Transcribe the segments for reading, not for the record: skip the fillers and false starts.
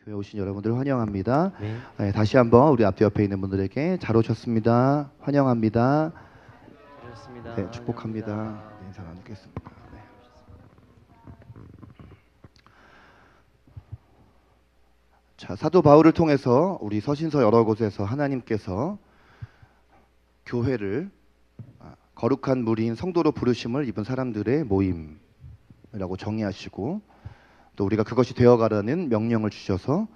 교회 오신 여러분들 환영합니다. 네. 네, 다시 한번 우리 앞뒤 옆에 있는 분들에게 잘 오셨습니다. 환영합니다. 반갑습니다. 네, 축복합니다. 환영합니다. 네, 인사 나누겠습니다. 네. 자, 사도 바울을 통해서 우리 서신서 여러 곳에서 하나님께서 교회를 거룩한 무리인 성도로 부르심을 입은 사람들의 모임이라고 정의하시고, 또 우리가 그것이 되어가라는 명령을 주셔서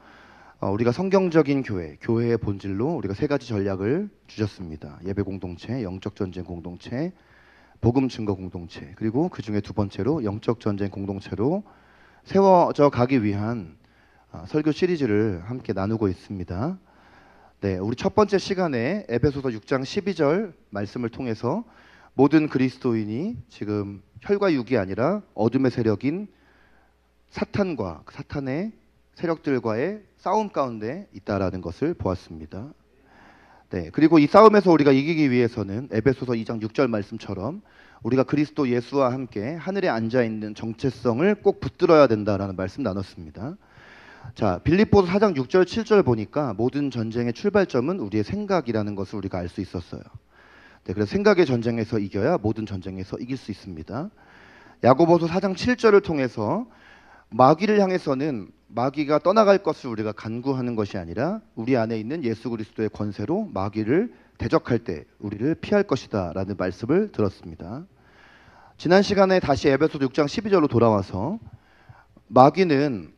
우리가 성경적인 교회의 본질로 우리가 세 가지 전략을 주셨습니다. 예배 공동체, 영적 전쟁 공동체, 복음 증거 공동체, 그리고 그 중에 두 번째로 영적 전쟁 공동체로 세워져 가기 위한 설교 시리즈를 함께 나누고 있습니다. 네, 우리 첫 번째 시간에 에베소서 6장 12절 말씀을 통해서 모든 그리스도인이 지금 혈과 육이 아니라 어둠의 세력인 사탄과 그 사탄의 세력들과의 싸움 가운데 있다라는 것을 보았습니다. 네, 그리고 이 싸움에서 우리가 이기기 위해서는 에베소서 2장 6절 말씀처럼 우리가 그리스도 예수와 함께 하늘에 앉아 있는 정체성을 꼭 붙들어야 된다라는 말씀 나눴습니다. 자, 빌립보서 4장 6절 7절 보니까 모든 전쟁의 출발점은 우리의 생각이라는 것을 우리가 알 수 있었어요. 네, 그래서 생각의 전쟁에서 이겨야 모든 전쟁에서 이길 수 있습니다. 야고보서 4장 7절을 통해서 마귀를 향해서는 마귀가 떠나갈 것을 우리가 간구하는 것이 아니라 우리 안에 있는 예수 그리스도의 권세로 마귀를 대적할 때 우리를 피할 것이다 라는 말씀을 들었습니다. 지난 시간에 다시 에베소서 6장 12절로 돌아와서 마귀는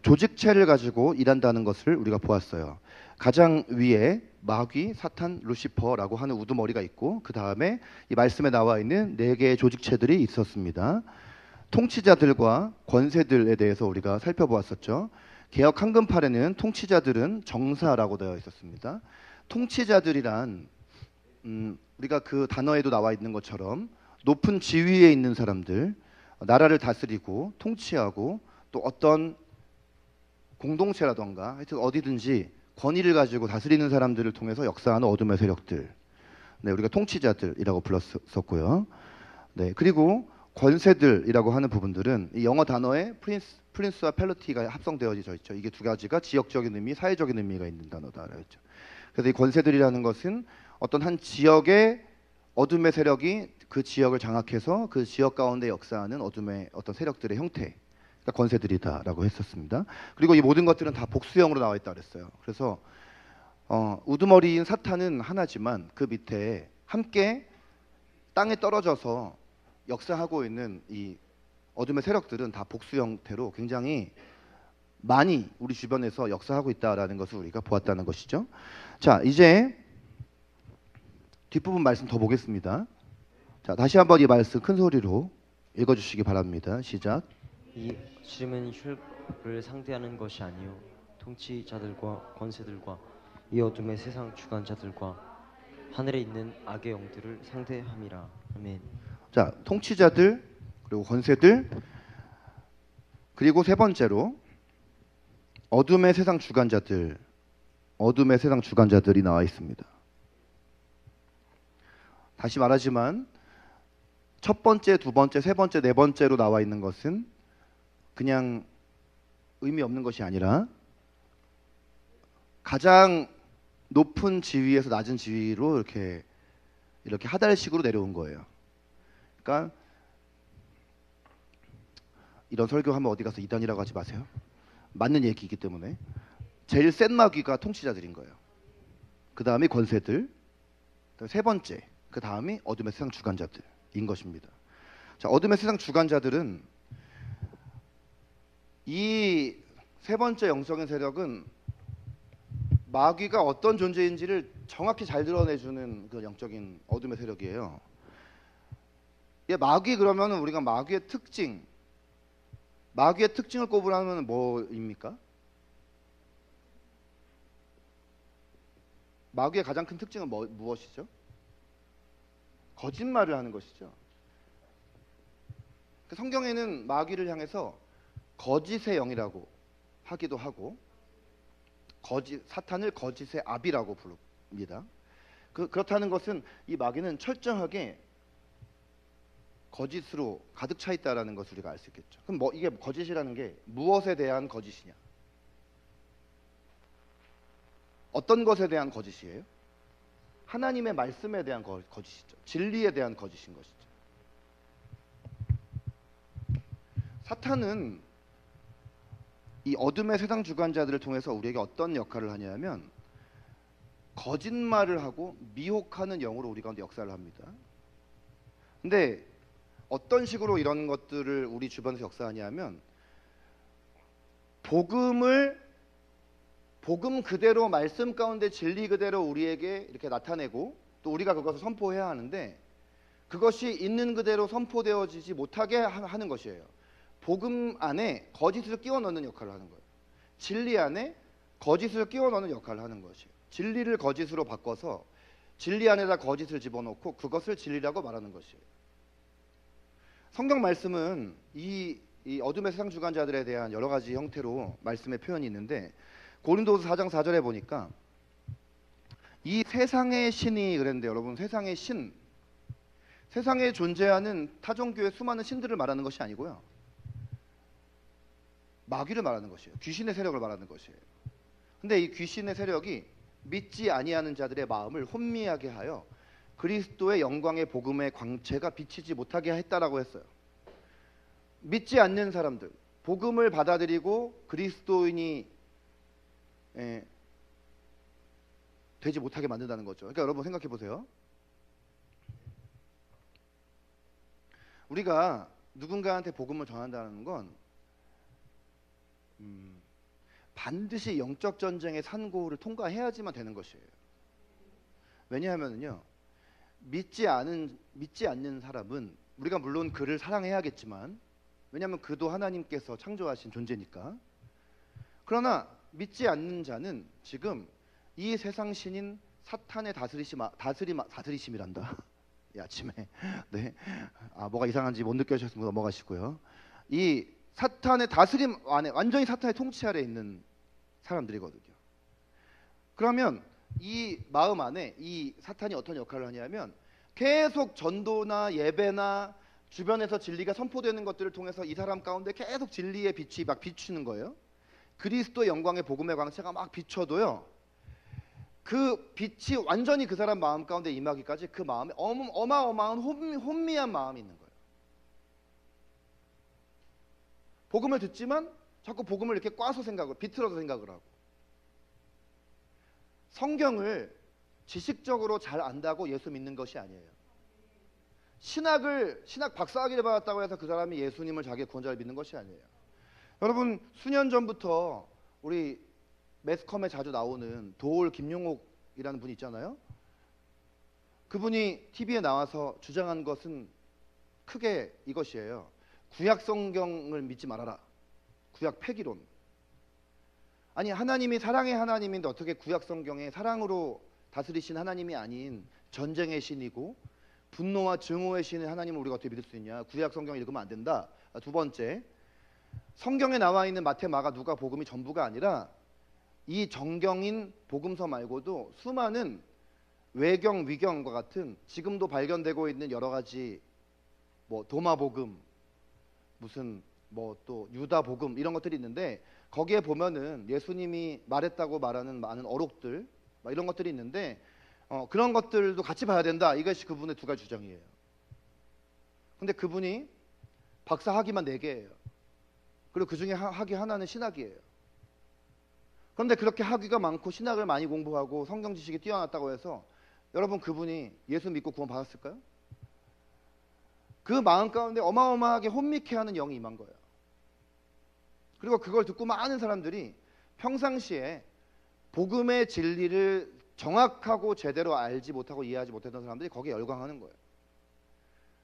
조직체를 가지고 일한다는 것을 우리가 보았어요. 가장 위에 마귀, 사탄, 루시퍼라고 하는 우두머리가 있고 그 다음에 이 말씀에 나와 있는 네 개의 조직체들이 있었습니다. 통치자들과 권세들에 대해서 우리가 살펴보았었죠. 개역 한글판에는 통치자들은 정사라고 되어 있었습니다. 통치자들이란 우리가 그 단어에도 나와 있는 것처럼 높은 지위에 있는 사람들, 나라를 다스리고 통치하고 또 어떤 공동체라던가 하여튼 어디든지 권위를 가지고 다스리는 사람들을 통해서 역사하는 어둠의 세력들, 네, 우리가 통치자들이라고 불렀었고요. 네, 그리고 권세들이라고 하는 부분들은 이 영어 단어에 프린스와 펠러티가 합성되어져 있죠. 이게 두 가지가 지역적인 의미, 사회적인 의미가 있는 단어다라고 했죠. 그래서 이 권세들이라는 것은 어떤 한 지역의 어둠의 세력이 그 지역을 장악해서 그 지역 가운데 역사하는 어둠의 어떤 세력들의 형태, 그러니까 권세들이다라고 했었습니다. 그리고 이 모든 것들은 다 복수형으로 나와 있다 그랬어요. 그래서 우두머리인 사탄은 하나지만 그 밑에 함께 땅에 떨어져서 역사하고 있는 이 어둠의 세력들은 다 복수 형태로 굉장히 많이 우리 주변에서 역사하고 있다라는 것을 우리가 보았다는 것이죠. 자, 이제 뒷부분 말씀 더 보겠습니다. 자, 다시 한번 이 말씀 큰 소리로 읽어주시기 바랍니다. 시작. 이 지름은 혈을 상대하는 것이 아니요 통치자들과 권세들과 이 어둠의 세상 주관자들과 하늘에 있는 악의 영들을 상대함이라. 아멘. 자, 통치자들 그리고 권세들 그리고 세 번째로 어둠의 세상 주관자들이 나와 있습니다. 다시 말하지만 첫 번째, 두 번째, 세 번째, 네 번째로 나와 있는 것은 그냥 의미 없는 것이 아니라 가장 높은 지위에서 낮은 지위로 이렇게 하달식으로 내려온 거예요. 그러니까 이런 설교하면 어디 가서 이단이라고 하지 마세요. 맞는 얘기이기 때문에 제일 센 마귀가 통치자들인 거예요. 그 다음이 권세들, 세 번째, 그 다음이 어둠의 세상 주관자들인 것입니다. 자, 어둠의 세상 주관자들은 이 세 번째 영적인 세력은 마귀가 어떤 존재인지를 정확히 잘 드러내주는 그 영적인 어둠의 세력이에요. 마귀 그러면 우리가 마귀의 특징을 꼽으라면 뭐입니까? 마귀의 가장 큰 특징은 무엇이죠? 거짓말을 하는 것이죠. 성경에는 마귀를 향해서 거짓의 영이라고 하기도 하고 사탄을 거짓의 아비라고 부릅니다. 그렇다는 것은 이 마귀는 철저하게 거짓으로 가득 차 있다라는 것을 우리가 알 수 있겠죠. 그럼 이게 거짓이라는 게 무엇에 대한 거짓이냐? 어떤 것에 대한 거짓이에요? 하나님의 말씀에 대한 거짓이죠. 진리에 대한 거짓인 것이죠. 사탄은 이 어둠의 세상 주관자들을 통해서 우리에게 어떤 역할을 하냐면 거짓말을 하고 미혹하는 영으로 우리 가운데 역사를 합니다. 근데 어떤 식으로 이런 것들을 우리 주변에서 역사하냐면 복음 그대로 말씀 가운데 진리 그대로 우리에게 이렇게 나타내고 또 우리가 그것을 선포해야 하는데 그것이 있는 그대로 선포되어지지 못하게 하는 것이에요. 복음 안에 거짓을 끼워 넣는 역할을 하는 거예요. 진리 안에 거짓을 끼워 넣는 역할을 하는 것이에요. 진리를 거짓으로 바꿔서 진리 안에다 거짓을 집어넣고 그것을 진리라고 말하는 것이에요. 성경 말씀은 이 어둠의 세상 주관자들에 대한 여러 가지 형태로 말씀의 표현이 있는데 고린도서 4장 4절에 보니까 이 세상의 신이 그랬는데 여러분 세상의 신, 세상에 존재하는 타종교의 수많은 신들을 말하는 것이 아니고요. 마귀를 말하는 것이에요. 귀신의 세력을 말하는 것이에요. 근데 이 귀신의 세력이 믿지 아니하는 자들의 마음을 혼미하게 하여 그리스도의 영광의 복음의 광채가 비치지 못하게 했다라고 했어요. 믿지 않는 사람들, 복음을 받아들이고 그리스도인이 되지 못하게 만든다는 거죠. 그러니까 여러분 생각해 보세요. 우리가 누군가한테 복음을 전한다는 건 반드시 영적 전쟁의 산고를 통과해야지만 되는 것이에요. 왜냐하면요, 믿지 않는 사람은 우리가 물론 그를 사랑해야겠지만, 왜냐하면 그도 하나님께서 창조하신 존재니까. 그러나 믿지 않는 자는 지금 이 세상 신인 사탄의 다스리심이란다. 이 아침에 네, 뭐가 이상한지 못 느껴지셨으면 넘어가시고요. 이 사탄의 다스림 안에 완전히 사탄의 통치 아래 있는 사람들이거든요. 그러면 이 마음 안에 이 사탄이 어떤 역할을 하냐면 계속 전도나 예배나 주변에서 진리가 선포되는 것들을 통해서 이 사람 가운데 계속 진리의 빛이 막 비추는 거예요. 그리스도의 영광의 복음의 광채가 막 비춰도요, 그 빛이 완전히 그 사람 마음 가운데 임하기까지 그 마음에 어마어마한 혼미한 마음이 있는 거예요. 복음을 듣지만 자꾸 복음을 이렇게 꽈서 비틀어서 생각을 하고, 성경을 지식적으로 잘 안다고 예수 믿는 것이 아니에요. 신학 박사학위를 받았다고 해서 그 사람이 예수님을 자기의 구원자를 믿는 것이 아니에요. 여러분, 수년 전부터 우리 매스컴에 자주 나오는 도올 김용옥이라는 분이 있잖아요. 그분이 TV에 나와서 주장한 것은 크게 이것이에요. 구약 성경을 믿지 말아라. 구약 폐기론. 아니, 하나님이 사랑의 하나님인데 어떻게 구약 성경에 사랑으로 다스리신 하나님이 아닌 전쟁의 신이고 분노와 증오의 신의 하나님을 우리가 어떻게 믿을 수 있냐. 구약 성경 읽으면 안 된다. 두 번째, 성경에 나와 있는 마태, 마가, 누가, 복음이 전부가 아니라 이 정경인 복음서 말고도 수많은 외경, 위경과 같은 지금도 발견되고 있는 여러 가지 도마복음, 무슨 또 유다복음 이런 것들이 있는데 거기에 보면은 예수님이 말했다고 말하는 많은 어록들 이런 것들이 있는데 그런 것들도 같이 봐야 된다. 이것이 그분의 두 가지 주장이에요. 근데 그분이 박사 학위만 4개예요. 그리고 그 중에 학위 하나는 신학이에요. 그런데 그렇게 학위가 많고 신학을 많이 공부하고 성경 지식이 뛰어났다고 해서 여러분 그분이 예수 믿고 구원 받았을까요? 그 마음 가운데 어마어마하게 혼미케 하는 영이 임한 거예요. 그리고 그걸 듣고 많은 사람들이 평상시에 복음의 진리를 정확하고 제대로 알지 못하고 이해하지 못했던 사람들이 거기에 열광하는 거예요.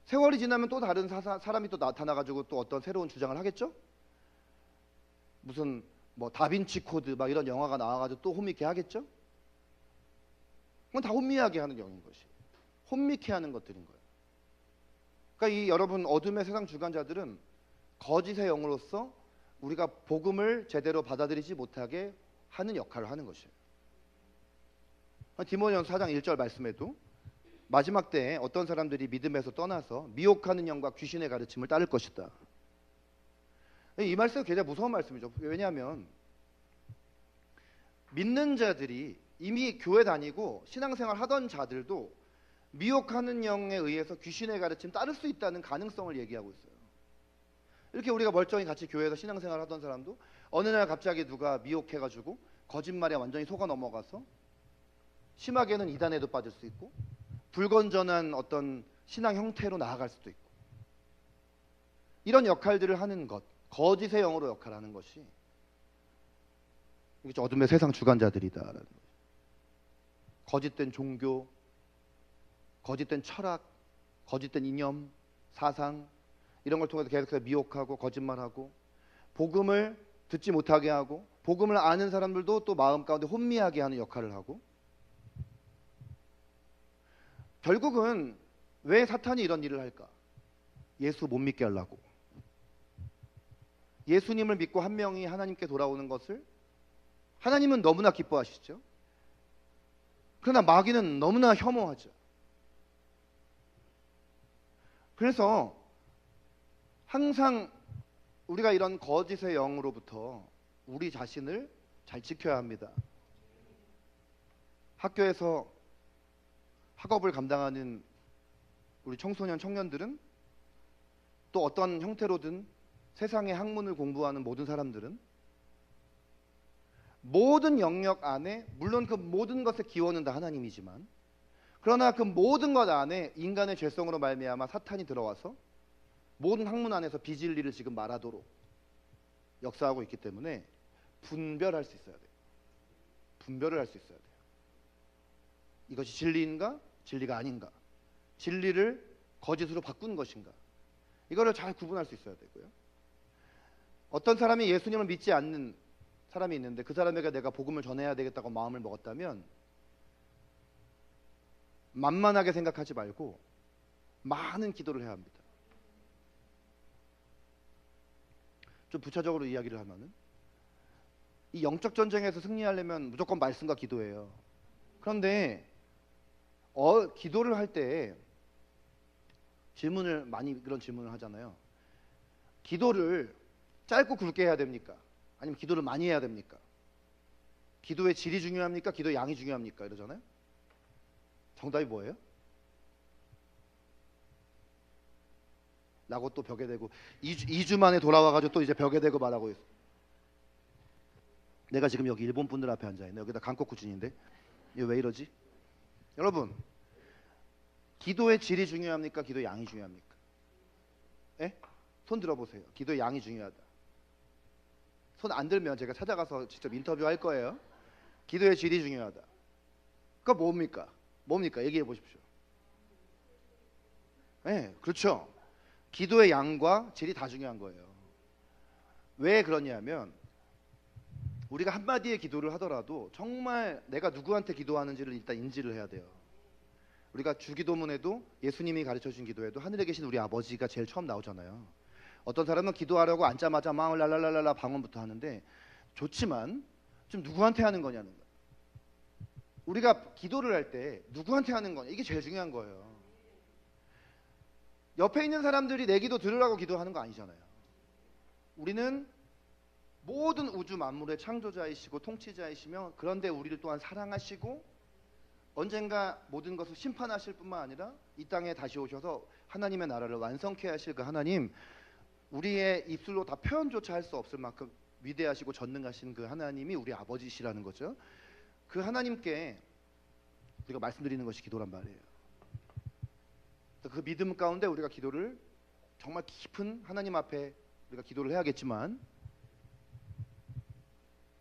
세월이 지나면 또 다른 사람이 또 나타나가지고 또 어떤 새로운 주장을 하겠죠? 무슨 다빈치 코드 막 이런 영화가 나와가지고 또 혼미케 하겠죠? 그건 다 혼미하게 하는 영인 것이, 혼미케 하는 것들인 거예요. 그러니까 이 여러분 어둠의 세상 주관자들은 거짓의 영으로서 우리가 복음을 제대로 받아들이지 못하게 하는 역할을 하는 것이에요. 디모데전서 4장 1절 말씀에도 마지막 때에 어떤 사람들이 믿음에서 떠나서 미혹하는 영과 귀신의 가르침을 따를 것이다. 이 말씀은 굉장히 무서운 말씀이죠. 왜냐하면 믿는 자들이 이미 교회 다니고 신앙생활 하던 자들도 미혹하는 영에 의해서 귀신의 가르침 따를 수 있다는 가능성을 얘기하고 있어요. 이렇게 우리가 멀쩡히 같이 교회에서 신앙생활 하던 사람도 어느 날 갑자기 누가 미혹해가지고 거짓말에 완전히 속아 넘어가서 심하게는 이단에도 빠질 수 있고 불건전한 어떤 신앙 형태로 나아갈 수도 있고, 이런 역할들을 하는 것, 거짓의 영으로 역할하는 것이 이게 어둠의 세상 주관자들이다라는 거예요. 거짓된 종교, 거짓된 철학, 거짓된 이념, 사상, 이런 걸 통해서 계속해서 미혹하고 거짓말하고 복음을 듣지 못하게 하고 복음을 아는 사람들도 또 마음 가운데 혼미하게 하는 역할을 하고, 결국은 왜 사탄이 이런 일을 할까? 예수 못 믿게 하려고. 예수님을 믿고 한 명이 하나님께 돌아오는 것을 하나님은 너무나 기뻐하시죠. 그러나 마귀는 너무나 혐오하죠. 그래서 항상 우리가 이런 거짓의 영으로부터 우리 자신을 잘 지켜야 합니다. 학교에서 학업을 감당하는 우리 청소년 청년들은, 또 어떤 형태로든 세상의 학문을 공부하는 모든 사람들은 모든 영역 안에, 물론 그 모든 것의 기원은 다 하나님이지만, 그러나 그 모든 것 안에 인간의 죄성으로 말미암아 사탄이 들어와서 모든 학문 안에서 비진리를 지금 말하도록 역사하고 있기 때문에 분별할 수 있어야 돼요. 분별을 할 수 있어야 돼요. 이것이 진리인가 진리가 아닌가, 진리를 거짓으로 바꾼 것인가, 이거를 잘 구분할 수 있어야 되고요. 어떤 사람이 예수님을 믿지 않는 사람이 있는데 그 사람에게 내가 복음을 전해야 되겠다고 마음을 먹었다면 만만하게 생각하지 말고 많은 기도를 해야 합니다. 좀 부차적으로 이야기를 하면은, 이 영적 전쟁에서 승리하려면 무조건 말씀과 기도예요. 그런데 기도를 할 때 질문을 많이, 그런 질문을 하잖아요. 기도를 짧고 굵게 해야 됩니까? 아니면 기도를 많이 해야 됩니까? 기도의 질이 중요합니까? 기도의 양이 중요합니까? 이러잖아요. 정답이 뭐예요? 라고 또 벽에 대고 2주 만에 돌아와가지고 또 이제 벽에 대고 말하고 있어. 내가 지금 여기 일본 분들 앞에 앉아있네. 여기다 한국 구준인데 이거 왜 이러지? 여러분, 기도의 질이 중요합니까? 기도의 양이 중요합니까? 예? 손 들어보세요. 기도의 양이 중요하다. 손 안 들면 제가 찾아가서 직접 인터뷰할 거예요. 기도의 질이 중요하다. 그거 뭡니까? 뭡니까? 얘기해 보십시오. 네, 그렇죠. 기도의 양과 질이 다 중요한 거예요. 왜 그러냐면, 우리가 한마디의 기도를 하더라도 정말 내가 누구한테 기도하는지를 일단 인지를 해야 돼요. 우리가 주기도문에도, 예수님이 가르쳐준 기도에도 하늘에 계신 우리 아버지가 제일 처음 나오잖아요. 어떤 사람은 기도하려고 앉자마자 막 랄랄랄랄라 방언부터 하는데, 좋지만 좀 누구한테 하는 거냐는 거예요. 우리가 기도를 할 때 누구한테 하는 거냐, 이게 제일 중요한 거예요. 옆에 있는 사람들이 내 기도 들으라고 기도하는 거 아니잖아요. 우리는 모든 우주 만물의 창조자이시고 통치자이시며, 그런데 우리를 또한 사랑하시고 언젠가 모든 것을 심판하실 뿐만 아니라 이 땅에 다시 오셔서 하나님의 나라를 완성케 하실 그 하나님, 우리의 입술로 다 표현조차 할 수 없을 만큼 위대하시고 전능하신 그 하나님이 우리 아버지시라는 거죠. 그 하나님께 우리가 말씀드리는 것이 기도란 말이에요. 그 믿음 가운데 우리가 기도를, 정말 깊은 하나님 앞에 우리가 기도를 해야겠지만,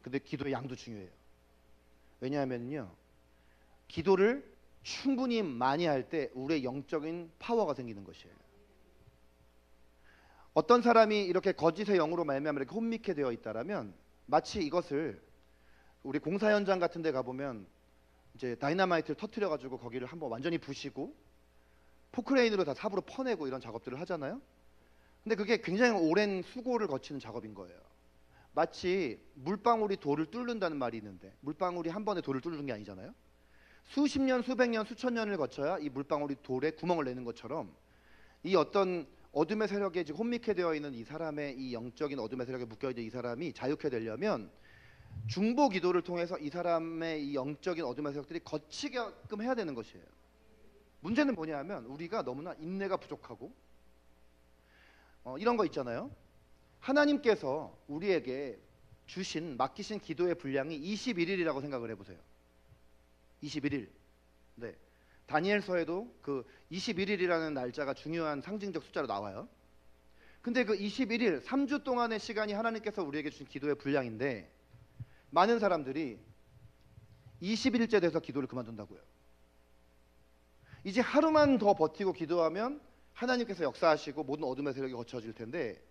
근데 기도의 양도 중요해요. 왜냐하면요, 기도를 충분히 많이 할 때 우리의 영적인 파워가 생기는 것이에요. 어떤 사람이 이렇게 거짓의 영으로 말미암아 이렇게 혼미케 되어 있다라면, 마치 이것을 우리 공사 현장 같은 데 가보면 이제 다이너마이트를 터뜨려 가지고 거기를 한번 완전히 부시고 포크레인으로 다 삽으로 퍼내고 이런 작업들을 하잖아요. 근데 그게 굉장히 오랜 수고를 거치는 작업인 거예요. 마치 물방울이 돌을 뚫는다는 말이 있는데, 물방울이 한 번에 돌을 뚫는 게 아니잖아요. 수십 년, 수백 년, 수천 년을 거쳐야 이 물방울이 돌에 구멍을 내는 것처럼, 이 어떤 어둠의 세력에 지금 혼미케 되어 있는 이 사람의, 이 영적인 어둠의 세력에 묶여 있는 이 사람이 자유케 되려면 중보 기도를 통해서 이 사람의 이 영적인 어둠의 세력들이 거치게끔 해야 되는 것이에요. 문제는 뭐냐면 우리가 너무나 인내가 부족하고 이런 거 있잖아요. 하나님께서 우리에게 맡기신 기도의 분량이 21일이라고 생각을 해보세요. 21일. 네. 다니엘서에도 그 21일이라는 날짜가 중요한 상징적 숫자로 나와요. 근데 그 21일, 3주 동안의 시간이 하나님께서 우리에게 주신 기도의 분량인데 많은 사람들이 20일째 돼서 기도를 그만둔다고요. 이제 하루만 더 버티고 기도하면 하나님께서 역사하시고 모든 어둠의 세력이 거쳐질 텐데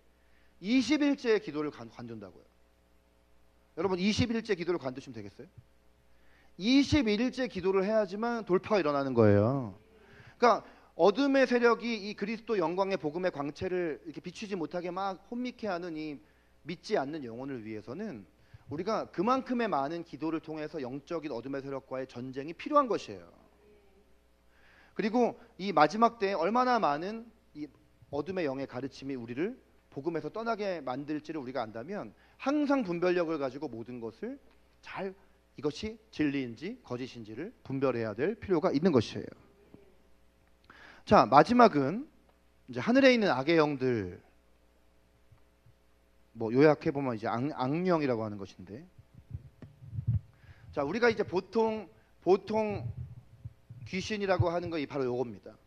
20일째 기도를 관둔다고요. 여러분 20일째 기도를 관두시면 되겠어요? 21일째 기도를 해야지만 돌파가 일어나는 거예요. 그러니까 어둠의 세력이 이 그리스도 영광의 복음의 광채를 이렇게 비추지 못하게 막 혼미케 하는 이 믿지 않는 영혼을 위해서는 우리가 그만큼의 많은 기도를 통해서 영적인 어둠의 세력과의 전쟁이 필요한 것이에요. 그리고 이 마지막 때에 얼마나 많은 이 어둠의 영의 가르침이 우리를 복음에서 떠나게 만들지를 우리가 안다면 항상 분별력을 가지고 모든 것을 잘 이것이 진리인지 거짓인지를 분별해야 될 필요가 있는 것이에요. 자, 마지막은 이제 하늘에 있는 악의 영들, 뭐 요약해 보면 이제 악령이라고 하는 것인데, 자, 우리가 이제 보통 귀신이라고 하는 거 바로 요겁니다.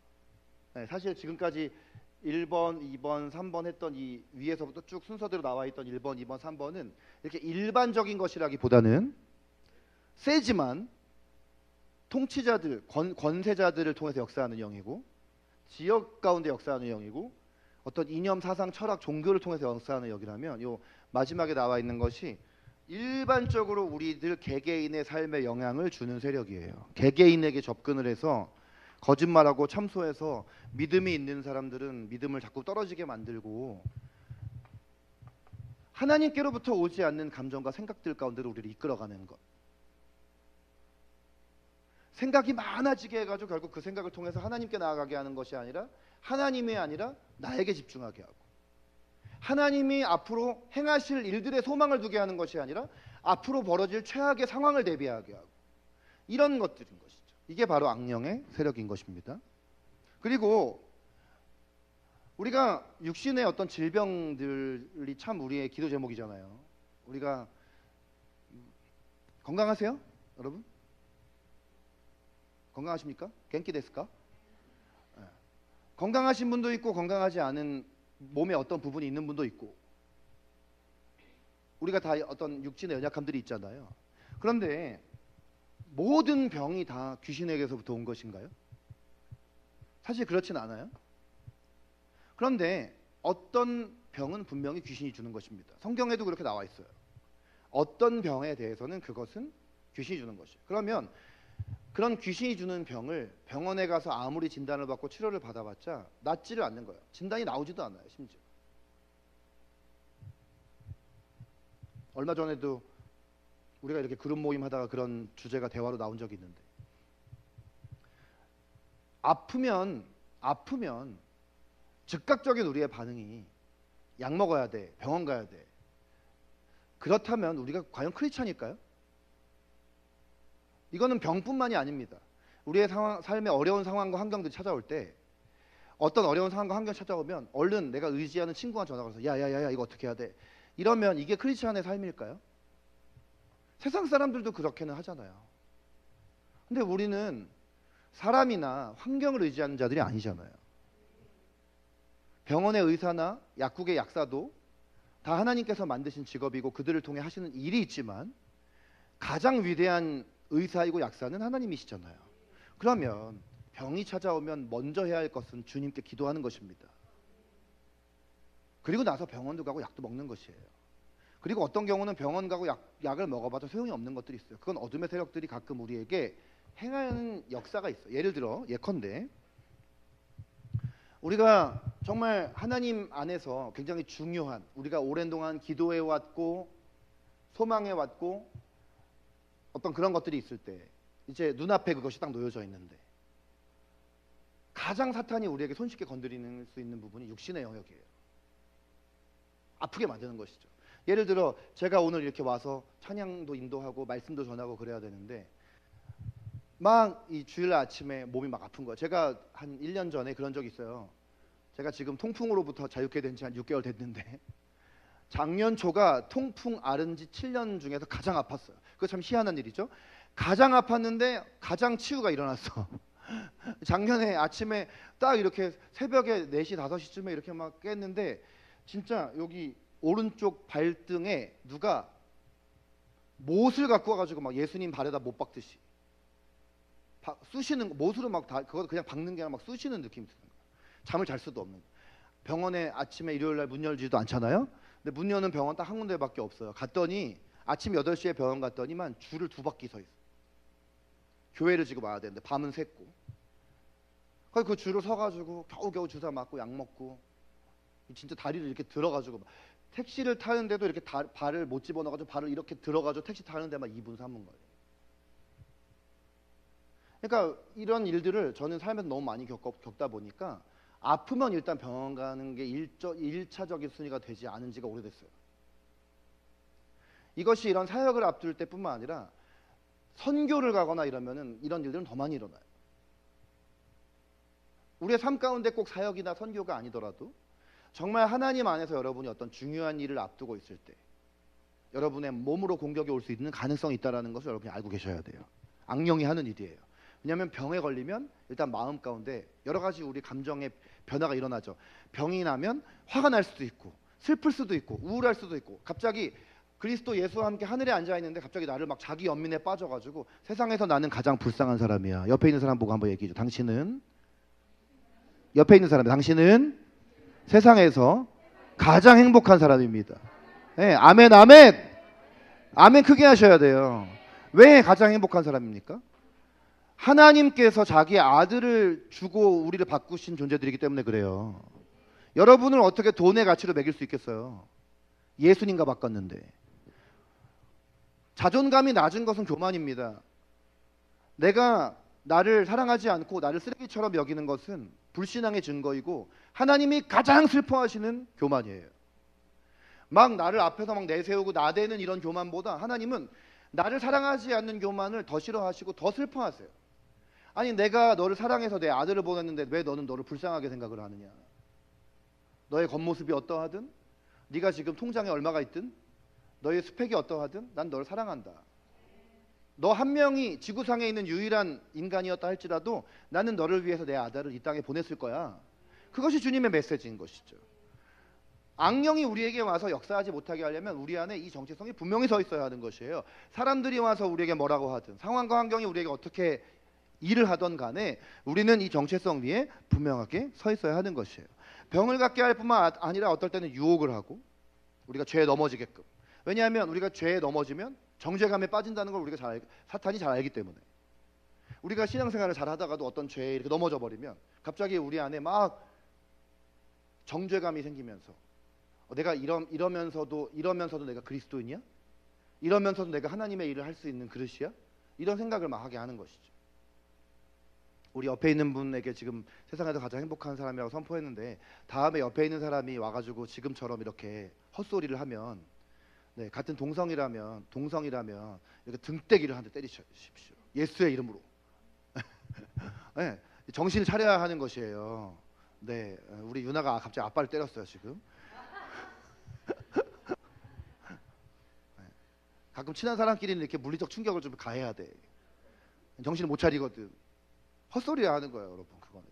네, 사실 지금까지 1번, 2번, 3번 했던 이 위에서부터 쭉 순서대로 나와 있던 1번, 2번, 3번은 이렇게 일반적인 것이라기보다는 세지만 통치자들, 권세자들을 통해서 역사하는 영이고 지역 가운데 역사하는 영이고 어떤 이념, 사상, 철학, 종교를 통해서 역사하는 영이라면 요 마지막에 나와 있는 것이 일반적으로 우리들 개개인의 삶에 영향을 주는 세력이에요. 개개인에게 접근을 해서 거짓말하고 참소해서 믿음이 있는 사람들은 믿음을 자꾸 떨어지게 만들고 하나님께로부터 오지 않는 감정과 생각들 가운데로 우리를 이끌어가는 것. 생각이 많아지게 해가지고 결국 그 생각을 통해서 하나님께 나아가게 하는 것이 아니라 하나님이 아니라 나에게 집중하게 하고 하나님이 앞으로 행하실 일들의 소망을 두게 하는 것이 아니라 앞으로 벌어질 최악의 상황을 대비하게 하고 이런 것들인 것이죠. 이게 바로 악령의 세력인 것입니다. 그리고 우리가 육신의 어떤 질병들이 참 우리의 기도 제목이잖아요. 우리가 건강하세요? 여러분? 건강하십니까? 겐키 데스까? 네. 건강하신 분도 있고 건강하지 않은 몸에 어떤 부분이 있는 분도 있고 우리가 다 어떤 육신의 연약함들이 있잖아요. 그런데 모든 병이 다 귀신에게서부터 온 것인가요? 사실 그렇진 않아요. 그런데 어떤 병은 분명히 귀신이 주는 것입니다. 성경에도 그렇게 나와 있어요. 어떤 병에 대해서는 그것은 귀신이 주는 것이에요. 그러면 그런 귀신이 주는 병을 병원에 가서 아무리 진단을 받고 치료를 받아봤자 낫지를 않는 거예요. 진단이 나오지도 않아요. 심지어. 얼마 전에도 우리가 이렇게 그룹 모임 하다가 그런 주제가 대화로 나온 적이 있는데 아프면 즉각적인 우리의 반응이 약 먹어야 돼, 병원 가야 돼. 그렇다면 우리가 과연 크리스찬일까요? 이거는 병뿐만이 아닙니다. 우리의 삶에 어려운 상황과 환경들이 찾아올 때 어떤 어려운 상황과 환경이 찾아오면 얼른 내가 의지하는 친구한테 전화가 와서 야야야야 이거 어떻게 해야 돼? 이러면 이게 크리스찬의 삶일까요? 세상 사람들도 그렇게는 하잖아요. 근데 우리는 사람이나 환경을 의지하는 자들이 아니잖아요. 병원의 의사나 약국의 약사도 다 하나님께서 만드신 직업이고 그들을 통해 하시는 일이 있지만 가장 위대한 의사이고 약사는 하나님이시잖아요. 그러면 병이 찾아오면 먼저 해야 할 것은 주님께 기도하는 것입니다. 그리고 나서 병원도 가고 약도 먹는 것이에요. 그리고 어떤 경우는 병원 가고 약을 먹어봐도 소용이 없는 것들이 있어요. 그건 어둠의 세력들이 가끔 우리에게 행하는 역사가 있어요. 예를 들어 예컨대 우리가 정말 하나님 안에서 굉장히 중요한 우리가 오랜 동안 기도해왔고 소망해왔고 어떤 그런 것들이 있을 때 이제 눈앞에 그것이 딱 놓여져 있는데 가장 사탄이 우리에게 손쉽게 건드리는 수 있는 부분이 육신의 영역이에요. 아프게 만드는 것이죠. 예를 들어 제가 오늘 이렇게 와서 찬양도 인도하고 말씀도 전하고 그래야 되는데 막 이 주일 아침에 몸이 막 아픈 거예요. 제가 한 1년 전에 그런 적이 있어요. 제가 지금 통풍으로부터 자유케 된 지 한 6개월 됐는데 작년 초가 통풍 앓은 지 7년 중에서 가장 아팠어요. 그거 참 희한한 일이죠. 가장 아팠는데 가장 치유가 일어났어. 작년에 아침에 딱 이렇게 새벽에 4시 5시쯤에 이렇게 막 깼는데 진짜 여기 오른쪽 발등에 누가 못을 갖고 와가지고 막 예수님 발에다 못 박듯이 쑤시는 거, 못으로 막 다 그거 그냥 박는 게 아니라 막 쑤시는 느낌이 드는 거예요. 잠을 잘 수도 없는 거예요. 병원에 아침에 일요일 날 문 열지도 않잖아요. 근데 문 여는 병원 딱 한 군데밖에 없어요. 갔더니 아침 8시에 병원 갔더니만 줄을 2바퀴 서 있어. 교회를 지금 와야 되는데 밤은 샜고. 거기 그 줄을 서가지고 겨우겨우 주사 맞고 약 먹고 진짜 다리를 이렇게 들어가지고 택시를 타는데도 이렇게 발을 못 집어넣어가지고 발을 이렇게 들어가지고 택시 타는 데만 2분 3분 걸려요. 그러니까 이런 일들을 저는 살면서 너무 많이 겪다 보니까 아프면 일단 병원 가는 게 1차적인 순위가 되지 않은 지가 오래됐어요. 이것이 이런 사역을 앞둘 때뿐만 아니라 선교를 가거나 이러면은 이런 일들은 더 많이 일어나요. 우리의 삶 가운데 꼭 사역이나 선교가 아니더라도 정말 하나님 안에서 여러분이 어떤 중요한 일을 앞두고 있을 때 여러분의 몸으로 공격이 올 수 있는 가능성이 있다는 것을 여러분이 알고 계셔야 돼요. 악령이 하는 일이에요. 왜냐하면 병에 걸리면 일단 마음 가운데 여러 가지 우리 감정의 변화가 일어나죠. 병이 나면 화가 날 수도 있고 슬플 수도 있고 우울할 수도 있고 갑자기 그리스도 예수와 함께 하늘에 앉아 있는데 갑자기 나를 막 자기 연민에 빠져가지고 세상에서 나는 가장 불쌍한 사람이야. 옆에 있는 사람 보고 한번 얘기해줘. 당신은 옆에 있는 사람, 당신은 세상에서 가장 행복한 사람입니다. 네, 아멘, 아멘, 아멘 크게 하셔야 돼요. 왜 가장 행복한 사람입니까? 하나님께서 자기 아들을 주고 우리를 바꾸신 존재들이기 때문에 그래요. 여러분을 어떻게 돈의 가치로 매길 수 있겠어요? 예수님과 바꿨는데. 자존감이 낮은 것은 교만입니다. 내가 나를 사랑하지 않고 나를 쓰레기처럼 여기는 것은 불신앙의 증거이고 하나님이 가장 슬퍼하시는 교만이에요. 막 나를 앞에서 막 내세우고 나대는 이런 교만보다 하나님은 나를 사랑하지 않는 교만을 더 싫어하시고 더 슬퍼하세요. 아니 내가 너를 사랑해서 내 아들을 보냈는데 왜 너는 너를 불쌍하게 생각을 하느냐. 너의 겉모습이 어떠하든 네가 지금 통장에 얼마가 있든 너의 스펙이 어떠하든 난 너를 사랑한다. 너 한 명이 지구상에 있는 유일한 인간이었다 할지라도 나는 너를 위해서 내 아들을 이 땅에 보냈을 거야. 그것이 주님의 메시지인 것이죠. 악령이 우리에게 와서 역사하지 못하게 하려면 우리 안에 이 정체성이 분명히 서 있어야 하는 것이에요. 사람들이 와서 우리에게 뭐라고 하든 상황과 환경이 우리에게 어떻게 일을 하던 간에 우리는 이 정체성 위에 분명하게 서 있어야 하는 것이에요. 병을 갖게 할 뿐만 아니라 어떨 때는 유혹을 하고 우리가 죄에 넘어지게끔. 왜냐하면 우리가 죄에 넘어지면 정죄감에 빠진다는 걸 우리가 사탄이 잘 알기 때문에. 우리가 신앙생활을 잘 하다가도 어떤 죄에 이렇게 넘어져 버리면 갑자기 우리 안에 막 정죄감이 생기면서 내가 이러면서도 내가 그리스도인이야? 이러면서도 내가 하나님의 일을 할 수 있는 그릇이야? 이런 생각을 막 하게 하는 것이죠. 우리 옆에 있는 분에게 지금 세상에서 가장 행복한 사람이라고 선포했는데 다음에 옆에 있는 사람이 와가지고 지금처럼 이렇게 헛소리를 하면 네, 같은 동성이라면 이렇게 등대기를 한 대 때리십시오. 예수의 이름으로. 네, 정신을 차려야 하는 것이에요. 네, 우리 유나가 갑자기 아빠를 때렸어요 지금. 네, 가끔 친한 사람끼리는 이렇게 물리적 충격을 좀 가해야 돼. 정신을 못 차리거든. 헛소리 하는 거예요, 여러분. 그거는.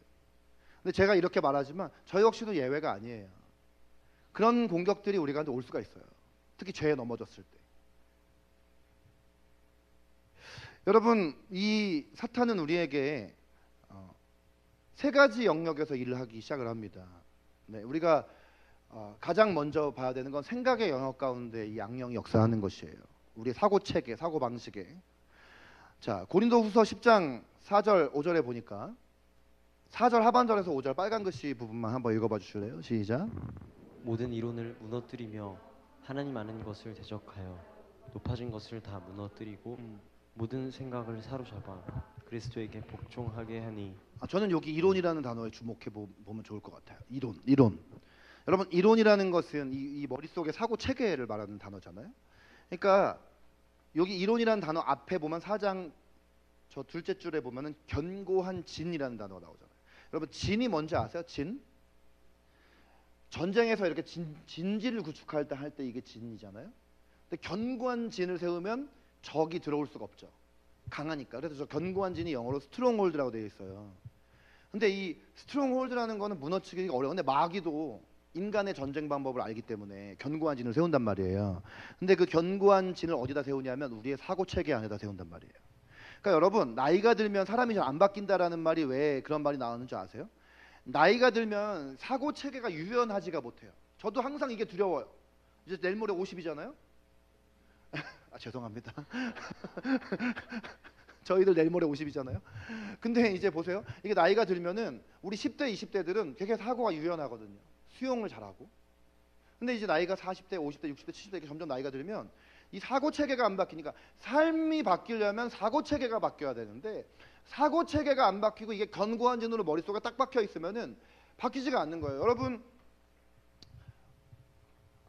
근데 제가 이렇게 말하지만 저 역시도 예외가 아니에요. 그런 공격들이 우리한테 올 수가 있어요. 특히 죄에 넘어졌을 때. 여러분, 이 사탄은 우리에게 세 가지 영역에서 일을 하기 시작을 합니다. 네, 우리가 가장 먼저 봐야 되는 건 생각의 영역 가운데 이 악령이 역사하는 것이에요. 우리의 사고 체계, 사고 방식에. 자, 고린도후서 10장 4절 5절에 보니까 4절 하반절에서 5절 빨간 글씨 부분만 한번 읽어봐 주실래요? 시작. 모든 이론을 무너뜨리며 하나님 아는 것을 대적하여 높아진 것을 다 무너뜨리고 모든 생각을 사로잡아 그리스도에게 복종하게 하니. 저는 여기 이론이라는 단어에 주목해 보면 좋을 것 같아요. 이론. 여러분 이론이라는 것은 이 머릿속의 사고 체계를 말하는 단어잖아요. 그러니까 여기 이론이라는 단어 앞에 보면 4장 저 둘째 줄에 보면은 견고한 진이라는 단어가 나오잖아요. 여러분 진이 뭔지 아세요? 진? 전쟁에서 이렇게 진지를 구축할 때 할 때 이게 진이잖아요. 근데 견고한 진을 세우면 적이 들어올 수가 없죠. 강하니까. 그래서 저 견고한 진이 영어로 스트롱홀드라고 되어 있어요. 근데 이 스트롱홀드라는 거는 무너뜨리기가 어려운데 마귀도 인간의 전쟁 방법을 알기 때문에 견고한 진을 세운단 말이에요. 근데 그 견고한 진을 어디다 세우냐면 우리의 사고 체계 안에다 세운단 말이에요. 그러니까 여러분 나이가 들면 사람이 잘 안 바뀐다라는 말이 왜 그런 말이 나오는 줄 아세요? 나이가 들면 사고 체계가 유연하지가 못해요. 저도 항상 이게 두려워요. 이제 내일 모레 50이잖아요. 아 죄송합니다. 저희들 내일 모레 50이잖아요. 근데 이제 보세요. 이게 나이가 들면은 우리 10대, 20대들은 되게 사고가 유연하거든요. 수용을 잘하고. 근데 이제 나이가 40대, 50대, 60대, 70대 이렇게 점점 나이가 들면 이 사고 체계가 안 바뀌니까 삶이 바뀌려면 사고 체계가 바뀌어야 되는데 사고 체계가 안 바뀌고 이게 견고한 진으로 머릿속에 딱 박혀 있으면은 바뀌지가 않는 거예요. 여러분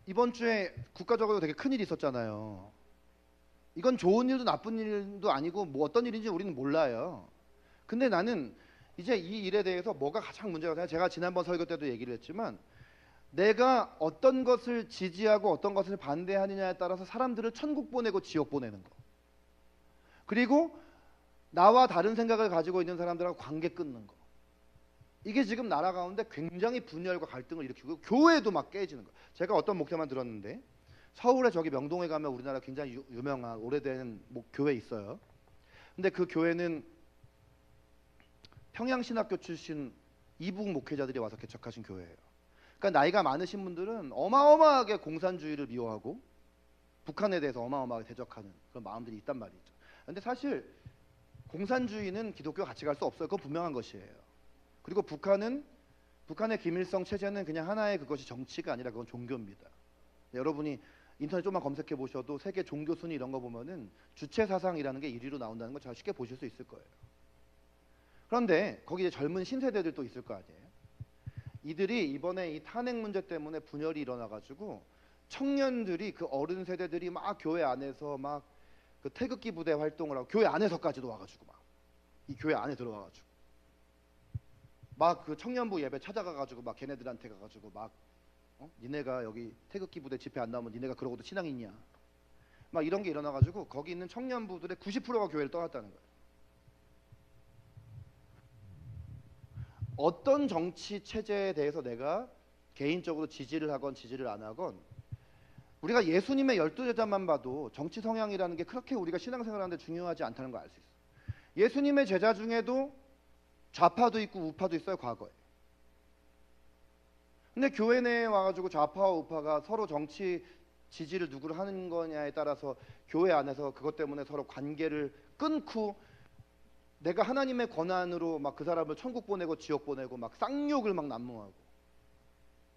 이번 주에 국가적으로 되게 큰일이 있었잖아요. 이건 좋은 일도 나쁜 일도 아니고 뭐 어떤 일인지 우리는 몰라요. 근데 나는 이제 이 일에 대해서 뭐가 가장 문제가 생각해요. 제가 지난번 설교 때도 얘기를 했지만 내가 어떤 것을 지지하고 어떤 것을 반대하느냐에 따라서 사람들을 천국 보내고 지옥 보내는 거. 그리고 나와 다른 생각을 가지고 있는 사람들하고 관계 끊는 거. 이게 지금 나라 가운데 굉장히 분열과 갈등을 일으키고 교회도 막 깨지는 거. 제가 어떤 목사만 들었는데 서울에 저기 명동에 가면 우리나라 굉장히 유명한 오래된 교회 있어요. 근데 그 교회는 평양신학교 출신 이북 목회자들이 와서 개척하신 교회예요. 그러니까 나이가 많으신 분들은 어마어마하게 공산주의를 미워하고 북한에 대해서 어마어마하게 대적하는 그런 마음들이 있단 말이죠. 근데 사실 공산주의는 기독교 같이 갈 수 없어요. 그건 분명한 것이에요. 그리고 북한의 김일성 체제는 그냥 하나의 그것이 정치가 아니라 그건 종교입니다. 여러분이 인터넷 좀만 검색해 보셔도 세계 종교 순위 이런 거 보면은 주체 사상이라는 게 1위로 나온다는 걸 잘 쉽게 보실 수 있을 거예요. 그런데 거기에 젊은 신세대들도 있을 거 아니에요. 이들이 이번에 이 탄핵 문제 때문에 분열이 일어나가지고 청년들이 그 어른 세대들이 막 교회 안에서 막 그 태극기 부대 활동을 하고 교회 안에서까지도 와가지고 막 이 교회 안에 들어와가지고 막 그 청년부 예배 찾아가가지고 막 걔네들한테 가가지고 막 니네가 여기 태극기 부대 집회 안 나오면 니네가 그러고도 신앙 있냐 막 이런 게 일어나가지고 거기 있는 청년부들의 90%가 교회를 떠났다는 거예요. 어떤 정치 체제에 대해서 내가 개인적으로 지지를 하건 지지를 안 하건 우리가 예수님의 12제자만 봐도 정치 성향이라는 게 그렇게 우리가 신앙생활하는데 중요하지 않다는 걸 알 수 있어요. 예수님의 제자 중에도 좌파도 있고 우파도 있어요. 과거에. 근데 교회 내에 와가지고 좌파와 우파가 서로 정치 지지를 누구를 하는 거냐에 따라서 교회 안에서 그것 때문에 서로 관계를 끊고 내가 하나님의 권한으로 막 그 사람을 천국 보내고 지옥 보내고 막 쌍욕을 막 난무하고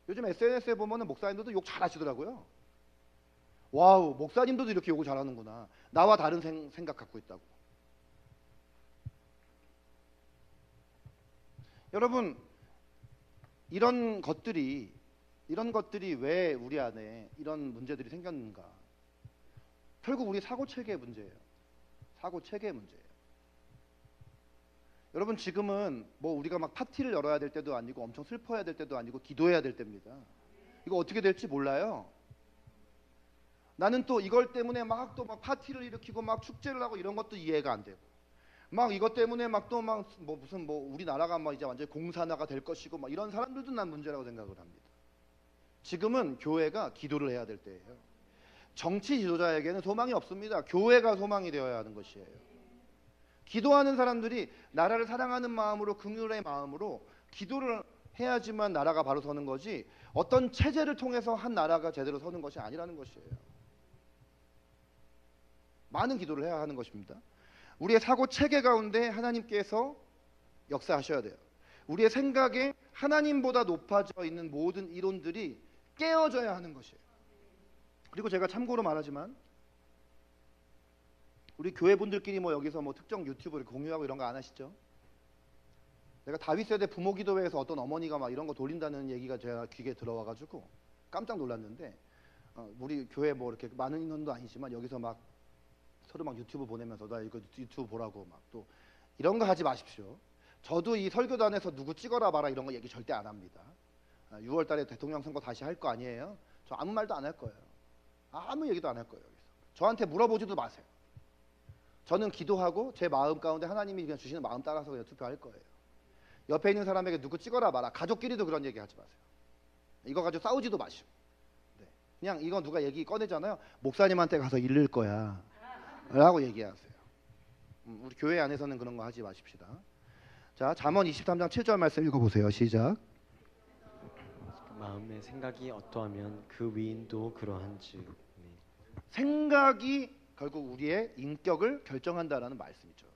요즘 SNS에 보면은 목사님들도 욕 잘하시더라고요. 와우, 목사님들도 이렇게 욕을 잘하는구나. 나와 다른 생각 갖고 있다고. 여러분 이런 것들이 왜 우리 안에 이런 문제들이 생겼는가? 결국 우리 사고 체계의 문제예요. 사고 체계의 문제예요. 여러분 지금은 뭐 우리가 막 파티를 열어야 될 때도 아니고 엄청 슬퍼해야 될 때도 아니고 기도해야 될 때입니다. 이거 어떻게 될지 몰라요. 나는 또 이걸 때문에 막 파티를 일으키고 막 축제를 하고 이런 것도 이해가 안 되고 막 이것 때문에 막 또 막 뭐 무슨 뭐 우리나라가 막 이제 완전히 공산화가 될 것이고 막 이런 사람들도 난 문제라고 생각을 합니다. 지금은 교회가 기도를 해야 될 때예요. 정치 지도자에게는 소망이 없습니다. 교회가 소망이 되어야 하는 것이에요. 기도하는 사람들이 나라를 사랑하는 마음으로 긍휼의 마음으로 기도를 해야지만 나라가 바로 서는 거지 어떤 체제를 통해서 한 나라가 제대로 서는 것이 아니라는 것이에요. 많은 기도를 해야 하는 것입니다. 우리의 사고 체계 가운데 하나님께서 역사하셔야 돼요. 우리의 생각에 하나님보다 높아져 있는 모든 이론들이 깨어져야 하는 것이에요. 그리고 제가 참고로 말하지만 우리 교회 분들끼리 뭐 여기서 뭐 특정 유튜브를 공유하고 이런 거 안 하시죠? 내가 다윗 세대 부모기도회에서 어떤 어머니가 막 이런 거 돌린다는 얘기가 제가 귀에 들어와가지고 깜짝 놀랐는데, 우리 교회 뭐 이렇게 많은 인원도 아니지만 여기서 막 서로 막 유튜브 보내면서 나 이거 유튜브 보라고 막 또 이런 거 하지 마십시오. 저도 이 설교단에서 누구 찍어라 봐라 이런 거 얘기 절대 안 합니다. 6월 달에 대통령 선거 다시 할 거 아니에요? 저 아무 말도 안 할 거예요. 아무 얘기도 안 할 거예요. 여기서. 저한테 물어보지도 마세요. 저는 기도하고 제 마음 가운데 하나님이 그냥 주시는 마음 따라서 그냥 투표할 거예요. 옆에 있는 사람에게 누구 찍어라 봐라. 가족끼리도 그런 얘기 하지 마세요. 이거 가지고 싸우지도 마시고. 네. 그냥 이거 누가 얘기 꺼내잖아요. 목사님한테 가서 잃을 거야 라고 얘기하세요. 우리 교회 안에서는 그런 거 하지 마십시다. 자, 잠언 23장 7절 말씀 읽어보세요. 시작. 마음의 생각이 어떠하면 그 위인도 그러한즉. 네. 생각이 결국 우리의 인격을 결정한다라는 말씀이죠.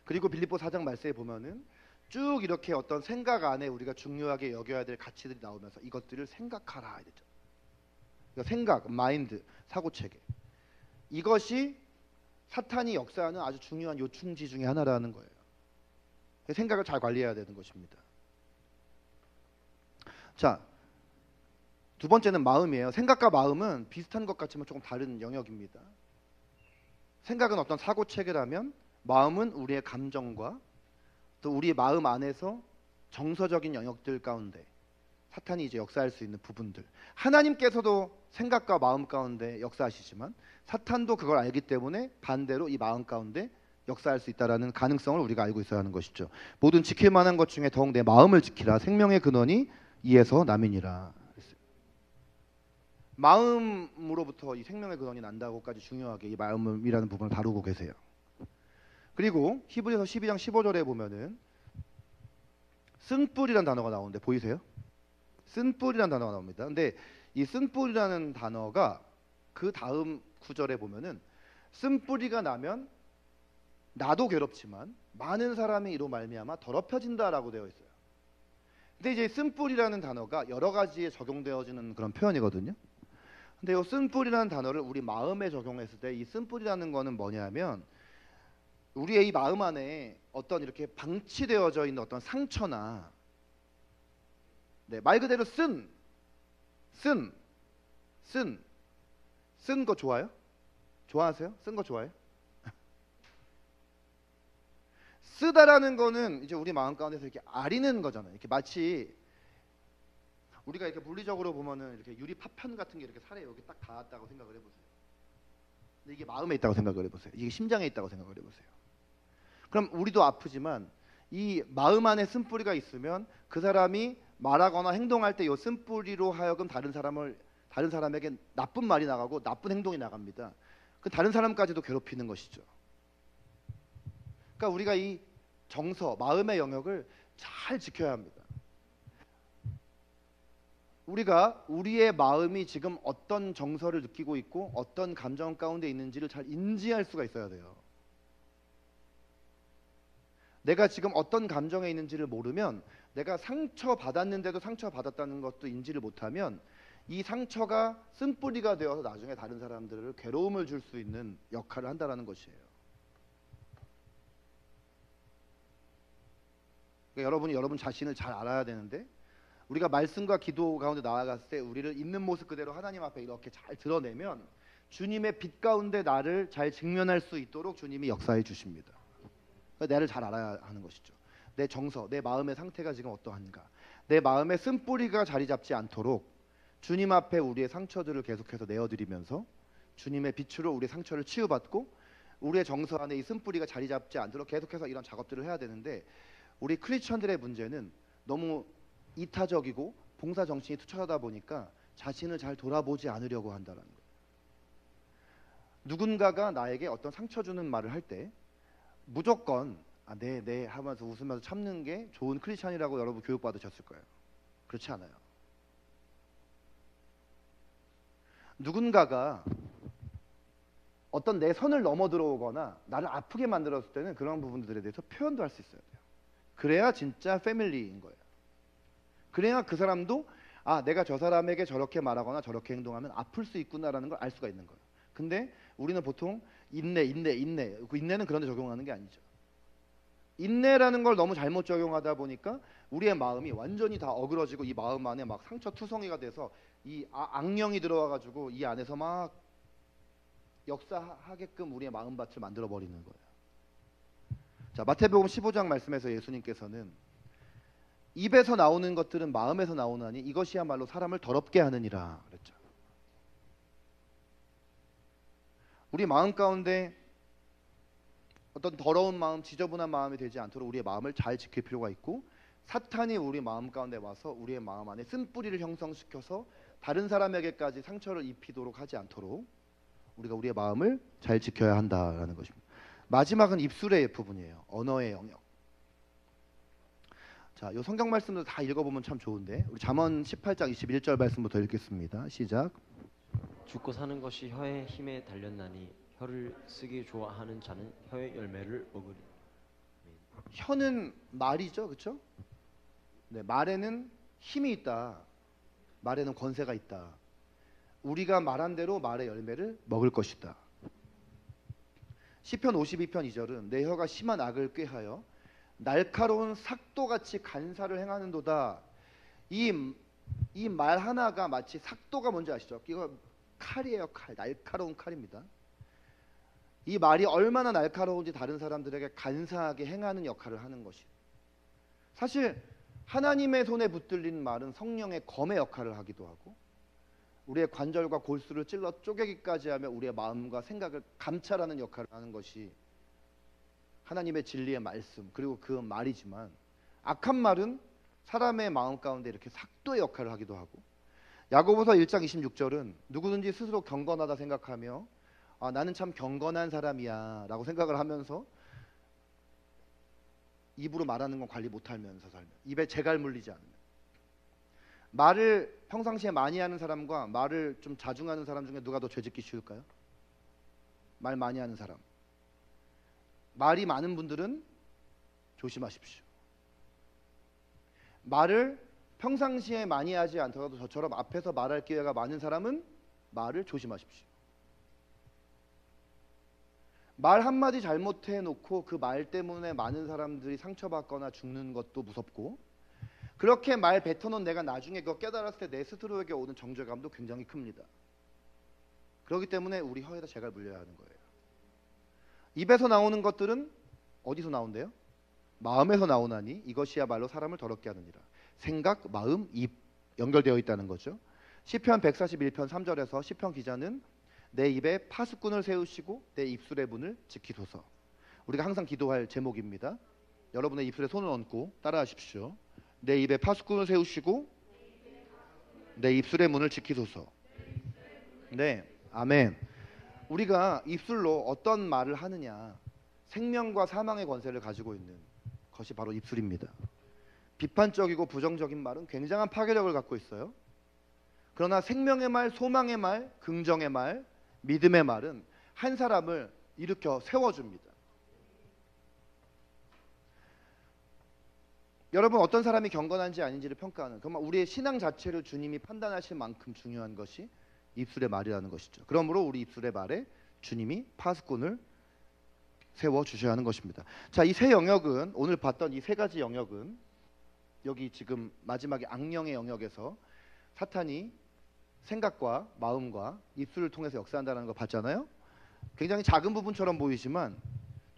그리고 빌립보 4장 말씀에 보면은 쭉 이렇게 어떤 생각 안에 우리가 중요하게 여겨야 될 가치들이 나오면서 이것들을 생각하라 이랬죠. 그러니까 생각, 마인드, 사고체계. 이것이 사탄이 역사하는 아주 중요한 요충지 중에 하나라는 거예요. 생각을 잘 관리해야 되는 것입니다. 자, 두 번째는 마음이에요. 생각과 마음은 비슷한 것 같지만 조금 다른 영역입니다. 생각은 어떤 사고체계라면 마음은 우리의 감정과 또 우리의 마음 안에서 정서적인 영역들 가운데 사탄이 이제 역사할 수 있는 부분들. 하나님께서도 생각과 마음 가운데 역사하시지만 사탄도 그걸 알기 때문에 반대로 이 마음 가운데 역사할 수 있다라는 가능성을 우리가 알고 있어야 하는 것이죠. 모든 지킬 만한 것 중에 더욱 내 마음을 지키라. 생명의 근원이 이에서 남이니라. 마음으로부터 이 생명의 근원이 난다고까지 중요하게 이 마음이라는 부분을 다루고 계세요. 그리고 히브리서 12장 15절에 보면은 쓴뿔이라는 단어가 나오는데 보이세요? 쓴뿔이라는 단어가 나옵니다. 근데 이 쓴뿔이라는 단어가 그 다음 구절에 보면은 쓴뿌리가 나면 나도 괴롭지만 많은 사람이 이로 말미암아 더럽혀진다라고 되어 있어요. 근데 이제 쓴뿌리라는 단어가 여러 가지에 적용되어지는 그런 표현이거든요. 근데 이 쓴뿌리라는 단어를 우리 마음에 적용했을 때 이 쓴뿌리라는 거는 뭐냐면 우리의 이 마음 안에 어떤 이렇게 방치되어져 있는 어떤 상처나 말 그대로 쓴 거 좋아요? 좋아하세요? 쓴 거 좋아해요? 쓰다라는 거는 이제 우리 마음 가운데서 이렇게 아리는 거잖아요. 이렇게 마치 우리가 이렇게 물리적으로 보면은 이렇게 유리 파편 같은 게 이렇게 살에 여기 딱 닿았다고 생각을 해보세요. 근데 이게 마음에 있다고 생각을 해보세요. 이게 심장에 있다고 생각을 해보세요. 그럼 우리도 아프지만 이 마음 안에 쓴뿌리가 있으면 그 사람이 말하거나 행동할 때 이 쓴뿌리로 하여금 다른 사람에게 나쁜 말이 나가고 나쁜 행동이 나갑니다. 그 다른 사람까지도 괴롭히는 것이죠. 그러니까 우리가 이 정서, 마음의 영역을 잘 지켜야 합니다. 우리가 우리의 마음이 지금 어떤 정서를 느끼고 있고 어떤 감정 가운데 있는지를 잘 인지할 수가 있어야 돼요. 내가 지금 어떤 감정에 있는지를 모르면 내가 상처받았는데도 상처받았다는 것도 인지를 못하면 이 상처가 쓴뿌리가 되어서 나중에 다른 사람들을 괴로움을 줄 수 있는 역할을 한다는 것이에요. 그러니까 여러분이 여러분 자신을 잘 알아야 되는데 우리가 말씀과 기도 가운데 나아갔을 때 우리를 있는 모습 그대로 하나님 앞에 이렇게 잘 드러내면 주님의 빛 가운데 나를 잘 직면할 수 있도록 주님이 역사해 주십니다. 그러니까 나를 잘 알아야 하는 것이죠. 내 정서, 내 마음의 상태가 지금 어떠한가. 내 마음의 쓴뿌리가 자리 잡지 않도록 주님 앞에 우리의 상처들을 계속해서 내어드리면서 주님의 빛으로 우리의 상처를 치유받고 우리의 정서 안에 이 쓴뿌리가 자리 잡지 않도록 계속해서 이런 작업들을 해야 되는데 우리 크리스천들의 문제는 너무 이타적이고 봉사 정신이 투철하다 보니까 자신을 잘 돌아보지 않으려고 한다는 거예요. 누군가가 나에게 어떤 상처 주는 말을 할 때 무조건 네 하면서 웃으면서 참는 게 좋은 크리스천이라고 여러분 교육받으셨을 거예요. 그렇지 않아요. 누군가가 어떤 내 선을 넘어 들어오거나 나를 아프게 만들었을 때는 그런 부분들에 대해서 표현도 할 수 있어야 돼요. 그래야 진짜 패밀리인 거예요. 그래야 그 사람도 내가 저 사람에게 저렇게 말하거나 저렇게 행동하면 아플 수 있구나라는 걸 알 수가 있는 거예요. 근데 우리는 보통 인내. 그 인내는 그런 데 적용하는 게 아니죠. 인내라는 걸 너무 잘못 적용하다 보니까 우리의 마음이 완전히 다 어그러지고 이 마음 안에 막 상처 투성이가 돼서 이 악령이 들어와 가지고 이 안에서 막 역사하게끔 우리의 마음밭을 만들어 버리는 거예요. 자, 마태복음 15장 말씀에서 예수님께서는 입에서 나오는 것들은 마음에서 나오나니 이것이야말로 사람을 더럽게 하느니라 그랬죠. 우리 마음 가운데 어떤 더러운 마음, 지저분한 마음이 되지 않도록 우리의 마음을 잘 지킬 필요가 있고, 사탄이 우리 마음 가운데 와서 우리의 마음 안에 쓴뿌리를 형성시켜서 다른 사람에게까지 상처를 입히도록 하지 않도록 우리가 우리의 마음을 잘 지켜야 한다라는 것입니다. 마지막은 입술의 부분이에요. 언어의 영역. 자, 이 성경 말씀도 다 읽어보면 참 좋은데 우리 잠언 18장 21절 말씀부터 읽겠습니다. 시작. 죽고 사는 것이 혀의 힘에 달렸나니 혀를 쓰기 좋아하는 자는 혀의 열매를 먹으리. 혀는 말이죠, 그렇죠? 네, 말에는 힘이 있다. 말에는 권세가 있다. 우리가 말한 대로 말의 열매를 먹을 것이다. 시편 52편 2절은 내 혀가 심한 악을 꾀하여 날카로운 삭도같이 간사를 행하는도다. 이 말 하나가 마치 삭도가 뭔지 아시죠? 이거 칼이에요, 칼. 날카로운 칼입니다. 이 말이 얼마나 날카로운지 다른 사람들에게 간사하게 행하는 역할을 하는 것이. 사실 하나님의 손에 붙들린 말은 성령의 검의 역할을 하기도 하고, 우리의 관절과 골수를 찔러 쪼개기까지 하며 우리의 마음과 생각을 감찰하는 역할을 하는 것이 하나님의 진리의 말씀, 그리고 그 말이지만, 악한 말은 사람의 마음 가운데 이렇게 삭도의 역할을 하기도 하고, 야고보서 1장 26절은 누구든지 스스로 경건하다 생각하며 나는 참 경건한 사람이야 라고 생각을 하면서 입으로 말하는 건 관리 못하면서 살면, 입에 재갈 물리지 않으면, 말을 평상시에 많이 하는 사람과 말을 좀 자중하는 사람 중에 누가 더 죄짓기 쉬울까요? 말 많이 하는 사람. 말이 많은 분들은 조심하십시오. 말을 평상시에 많이 하지 않더라도 저처럼 앞에서 말할 기회가 많은 사람은 말을 조심하십시오. 말 한마디 잘못해 놓고 그 말 때문에 많은 사람들이 상처받거나 죽는 것도 무섭고, 그렇게 말 뱉어놓은 내가 나중에 그거 깨달았을 때 내 스스로에게 오는 정죄감도 굉장히 큽니다. 그렇기 때문에 우리 혀에다 재갈 물려야 하는 거예요. 입에서 나오는 것들은 어디서 나온대요? 마음에서 나오나니 이것이야말로 사람을 더럽게 하느니라. 생각, 마음, 입 연결되어 있다는 거죠. 시편 141편 3절에서 시편 기자는 내 입에 파수꾼을 세우시고 내 입술의 문을 지키소서. 우리가 항상 기도할 제목입니다. 여러분의 입술에 손을 얹고 따라하십시오. 내 입에 파수꾼을 세우시고 내 입술의 문을 지키소서. 네, 아멘. 우리가 입술로 어떤 말을 하느냐, 생명과 사망의 권세를 가지고 있는 것이 바로 입술입니다. 비판적이고 부정적인 말은 굉장한 파괴력을 갖고 있어요. 그러나 생명의 말, 소망의 말, 긍정의 말, 믿음의 말은 한 사람을 일으켜 세워줍니다. 여러분, 어떤 사람이 경건한지 아닌지를 평가하는, 그러면 우리의 신앙 자체를 주님이 판단하실 만큼 중요한 것이 입술의 말이라는 것이죠. 그러므로 우리 입술의 말에 주님이 파수꾼을 세워주셔야 하는 것입니다. 자, 이 세 영역은, 오늘 봤던 이 세 가지 영역은 여기 지금 마지막에 악령의 영역에서 사탄이 생각과 마음과 입술을 통해서 역사한다는 거 봤잖아요. 굉장히 작은 부분처럼 보이지만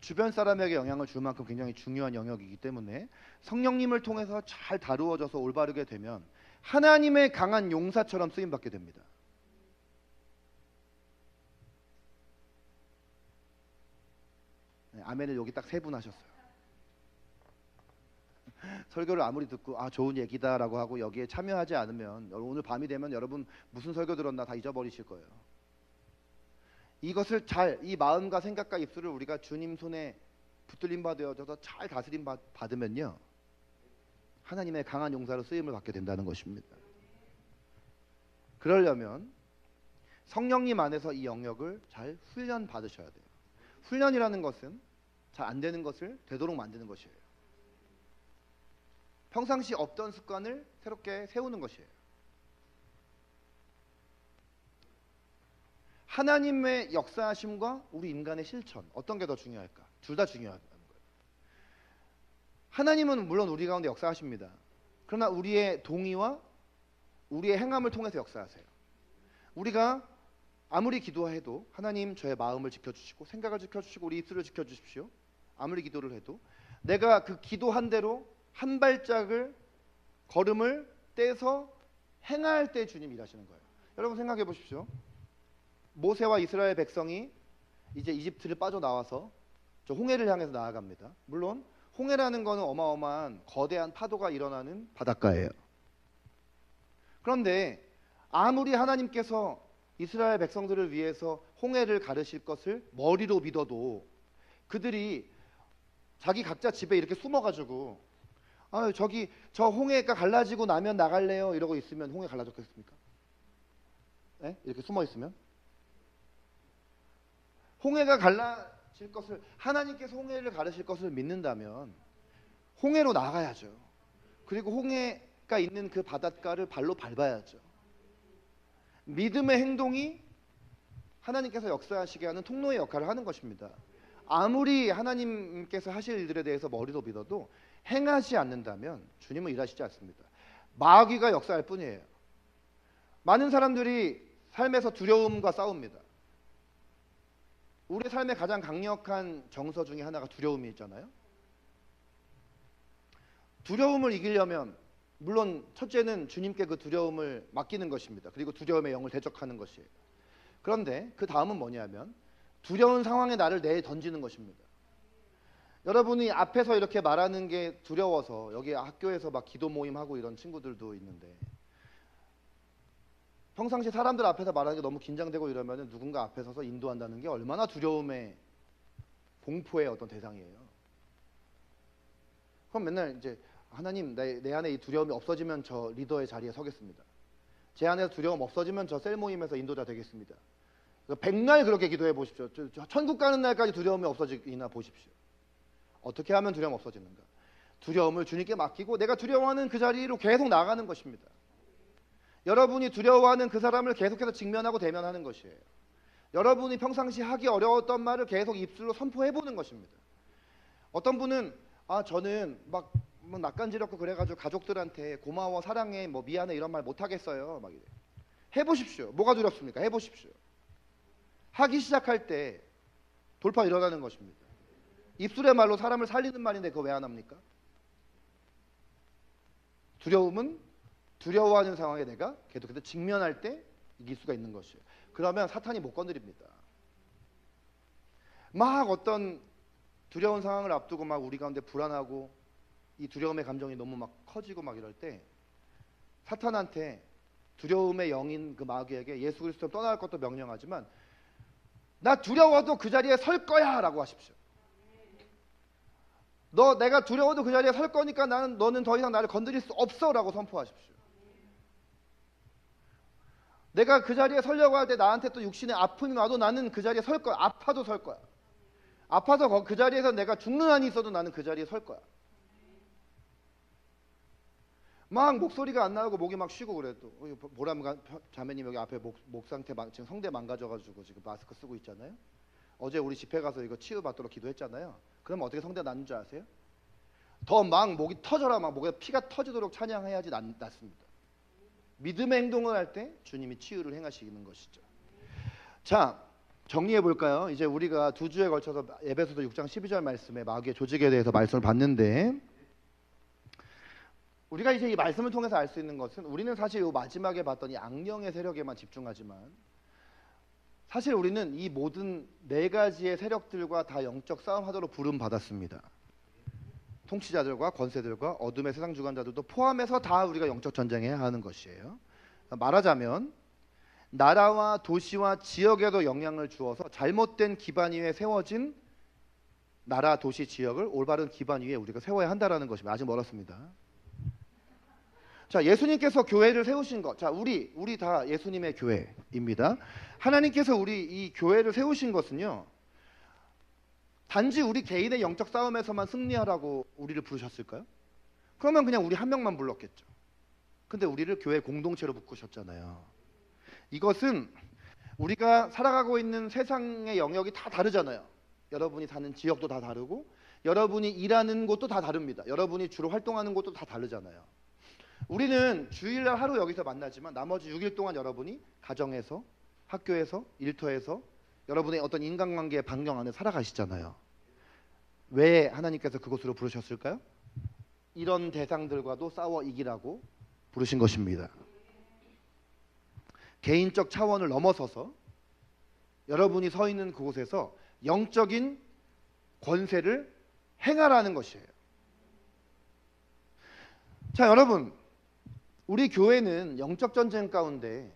주변 사람에게 영향을 줄 만큼 굉장히 중요한 영역이기 때문에 성령님을 통해서 잘 다루어져서 올바르게 되면 하나님의 강한 용사처럼 쓰임받게 됩니다. 네, 아멘을 여기 딱 3분 하셨어요. 설교를 아무리 듣고 좋은 얘기다라고 하고 여기에 참여하지 않으면 오늘 밤이 되면 여러분 무슨 설교 들었나 다 잊어버리실 거예요. 이것을 잘, 이 마음과 생각과 입술을 우리가 주님 손에 붙들림 받아져서 잘 다스림 받으면요, 하나님의 강한 용사로 쓰임을 받게 된다는 것입니다. 그러려면 성령님 안에서 이 영역을 잘 훈련 받으셔야 돼요. 훈련이라는 것은 잘 안 되는 것을 되도록 만드는 것이에요. 평상시 없던 습관을 새롭게 세우는 것이에요. 하나님의 역사하심과 우리 인간의 실천, 어떤 게 더 중요할까? 둘 다 중요하다는 거예요. 하나님은 물론 우리 가운데 역사하십니다. 그러나 우리의 동의와 우리의 행함을 통해서 역사하세요. 우리가 아무리 기도해도 하나님 저의 마음을 지켜주시고 생각을 지켜주시고 우리 입술을 지켜주십시오. 아무리 기도를 해도 내가 그 기도한 대로 한 발짝을 걸음을 떼서 행할 때 주님 일하시는 거예요. 여러분 생각해 보십시오. 모세와 이스라엘 백성이 이제 이집트를 빠져나와서 저 홍해를 향해서 나아갑니다. 물론 홍해라는 것은 어마어마한 거대한 파도가 일어나는 바닷가예요. 그런데 아무리 하나님께서 이스라엘 백성들을 위해서 홍해를 가르실 것을 머리로 믿어도 그들이 자기 각자 집에 이렇게 숨어가지고 저기 저 홍해가 갈라지고 나면 나갈래요 이러고 있으면 홍해 갈라졌겠습니까? 네? 이렇게 숨어 있으면 홍해가 갈라질 것을 하나님께서 홍해를 가르실 것을 믿는다면 홍해로 나가야죠. 그리고 홍해가 있는 그 바닷가를 발로 밟아야죠. 믿음의 행동이 하나님께서 역사하시게 하는 통로의 역할을 하는 것입니다. 아무리 하나님께서 하실 일들에 대해서 머리로 믿어도 행하지 않는다면 주님은 일하시지 않습니다. 마귀가 역사할 뿐이에요. 많은 사람들이 삶에서 두려움과 싸웁니다. 우리 삶의 가장 강력한 정서 중에 하나가 두려움이 있잖아요. 두려움을 이기려면 물론 첫째는 주님께 그 두려움을 맡기는 것입니다. 그리고 두려움의 영을 대적하는 것이에요. 그런데 그 다음은 뭐냐면 두려운 상황에 나를 내던지는 것입니다. 여러분이 앞에서 이렇게 말하는 게 두려워서 여기 학교에서 막 기도 모임하고 이런 친구들도 있는데 평상시 사람들 앞에서 말하는 게 너무 긴장되고 이러면 누군가 앞에 서서 인도한다는 게 얼마나 두려움의 공포의 어떤 대상이에요. 그럼 맨날 이제 하나님 내 안에 이 두려움이 없어지면 저 리더의 자리에 서겠습니다. 제 안에 두려움 없어지면 저 셀 모임에서 인도자 되겠습니다. 백날 그렇게 기도해 보십시오. 천국 가는 날까지 두려움이 없어지나 보십시오. 어떻게 하면 두려움 없어지는가? 두려움을 주님께 맡기고 내가 두려워하는 그 자리로 계속 나가는 것입니다. 여러분이 두려워하는 그 사람을 계속해서 직면하고 대면하는 것이에요. 여러분이 평상시 하기 어려웠던 말을 계속 입술로 선포해 보는 것입니다. 어떤 분은 저는 막 낯간지럽고 그래가지고 가족들한테 고마워 사랑해 뭐 미안해 이런 말 못하겠어요 막 이래. 해보십시오. 뭐가 두렵습니까? 해보십시오. 하기 시작할 때 돌파 일어나는 것입니다. 입술의 말로 사람을 살리는 말인데 그거 왜 안 합니까? 두려움은 두려워하는 상황에 내가 계속해서 직면할 때 이길 수가 있는 것이에요. 그러면 사탄이 못 건드립니다. 막 어떤 두려운 상황을 앞두고 막 우리 가운데 불안하고 이 두려움의 감정이 너무 막 커지고 막 이럴 때 사탄한테 두려움의 영인 그 마귀에게 예수 그리스도를 떠날 것도 명령하지만 나 두려워도 그 자리에 설 거야 라고 하십시오. 내가 두려워도 그 자리에 설 거니까 너는 더 이상 나를 건드릴 수 없어 라고 선포하십시오. 내가 그 자리에 서려고 할 때 나한테 또 육신의 아픔이 와도 나는 그 자리에 설 거야. 아파도 설 거야. 아파서 그 자리에서 내가 죽는 한이 있어도 나는 그 자리에 설 거야. 막 목소리가 안 나오고 목이 막 쉬고 그래. 또 보람 자매님 여기 앞에 목 상태 지금 성대 망가져가지고 지금 마스크 쓰고 있잖아요. 어제 우리 집회 가서 이거 치유받도록 기도했잖아요. 그러면 어떻게 성대가 낫는 줄 아세요? 더 막 목이 터져라 막 목에 피가 터지도록 찬양해야지 낫습니다. 믿음의 행동을 할 때 주님이 치유를 행하시는 것이죠. 자, 정리해 볼까요? 이제 우리가 두 주에 걸쳐서 에베소서 6장 12절 말씀에 마귀의 조직에 대해서 말씀을 봤는데 우리가 이제 이 말씀을 통해서 알 수 있는 것은 우리는 사실 이 마지막에 봤던 이 악령의 세력에만 집중하지만 사실 우리는 이 모든 네 가지의 세력들과 다 영적 싸움하도록 부름 받았습니다. 통치자들과 권세들과 어둠의 세상 주관자들도 포함해서 다 우리가 영적 전쟁해야 하는 것이에요. 말하자면 나라와 도시와 지역에도 영향을 주어서 잘못된 기반 위에 세워진 나라, 도시, 지역을 올바른 기반 위에 우리가 세워야 한다는 것입니다. 아직 멀었습니다. 자, 예수님께서 교회를 세우신 것. 자, 우리 다 예수님의 교회입니다. 하나님께서 우리 이 교회를 세우신 것은요. 단지 우리 개인의 영적 싸움에서만 승리하라고 우리를 부르셨을까요? 그러면 그냥 우리 한 명만 불렀겠죠. 근데 우리를 교회 공동체로 부르셨잖아요. 이것은 우리가 살아가고 있는 세상의 영역이 다 다르잖아요. 여러분이 사는 지역도 다 다르고 여러분이 일하는 곳도 다 다릅니다. 여러분이 주로 활동하는 곳도 다 다르잖아요. 우리는 주일날 하루 여기서 만나지만 나머지 6일 동안 여러분이 가정에서, 학교에서, 일터에서 여러분의 어떤 인간관계의 반경 안에 살아가시잖아요. 왜 하나님께서 그곳으로 부르셨을까요? 이런 대상들과도 싸워 이기라고 부르신 것입니다. 개인적 차원을 넘어서서 여러분이 서 있는 그곳에서 영적인 권세를 행하라는 것이에요. 자, 여러분, 우리 교회는 영적 전쟁 가운데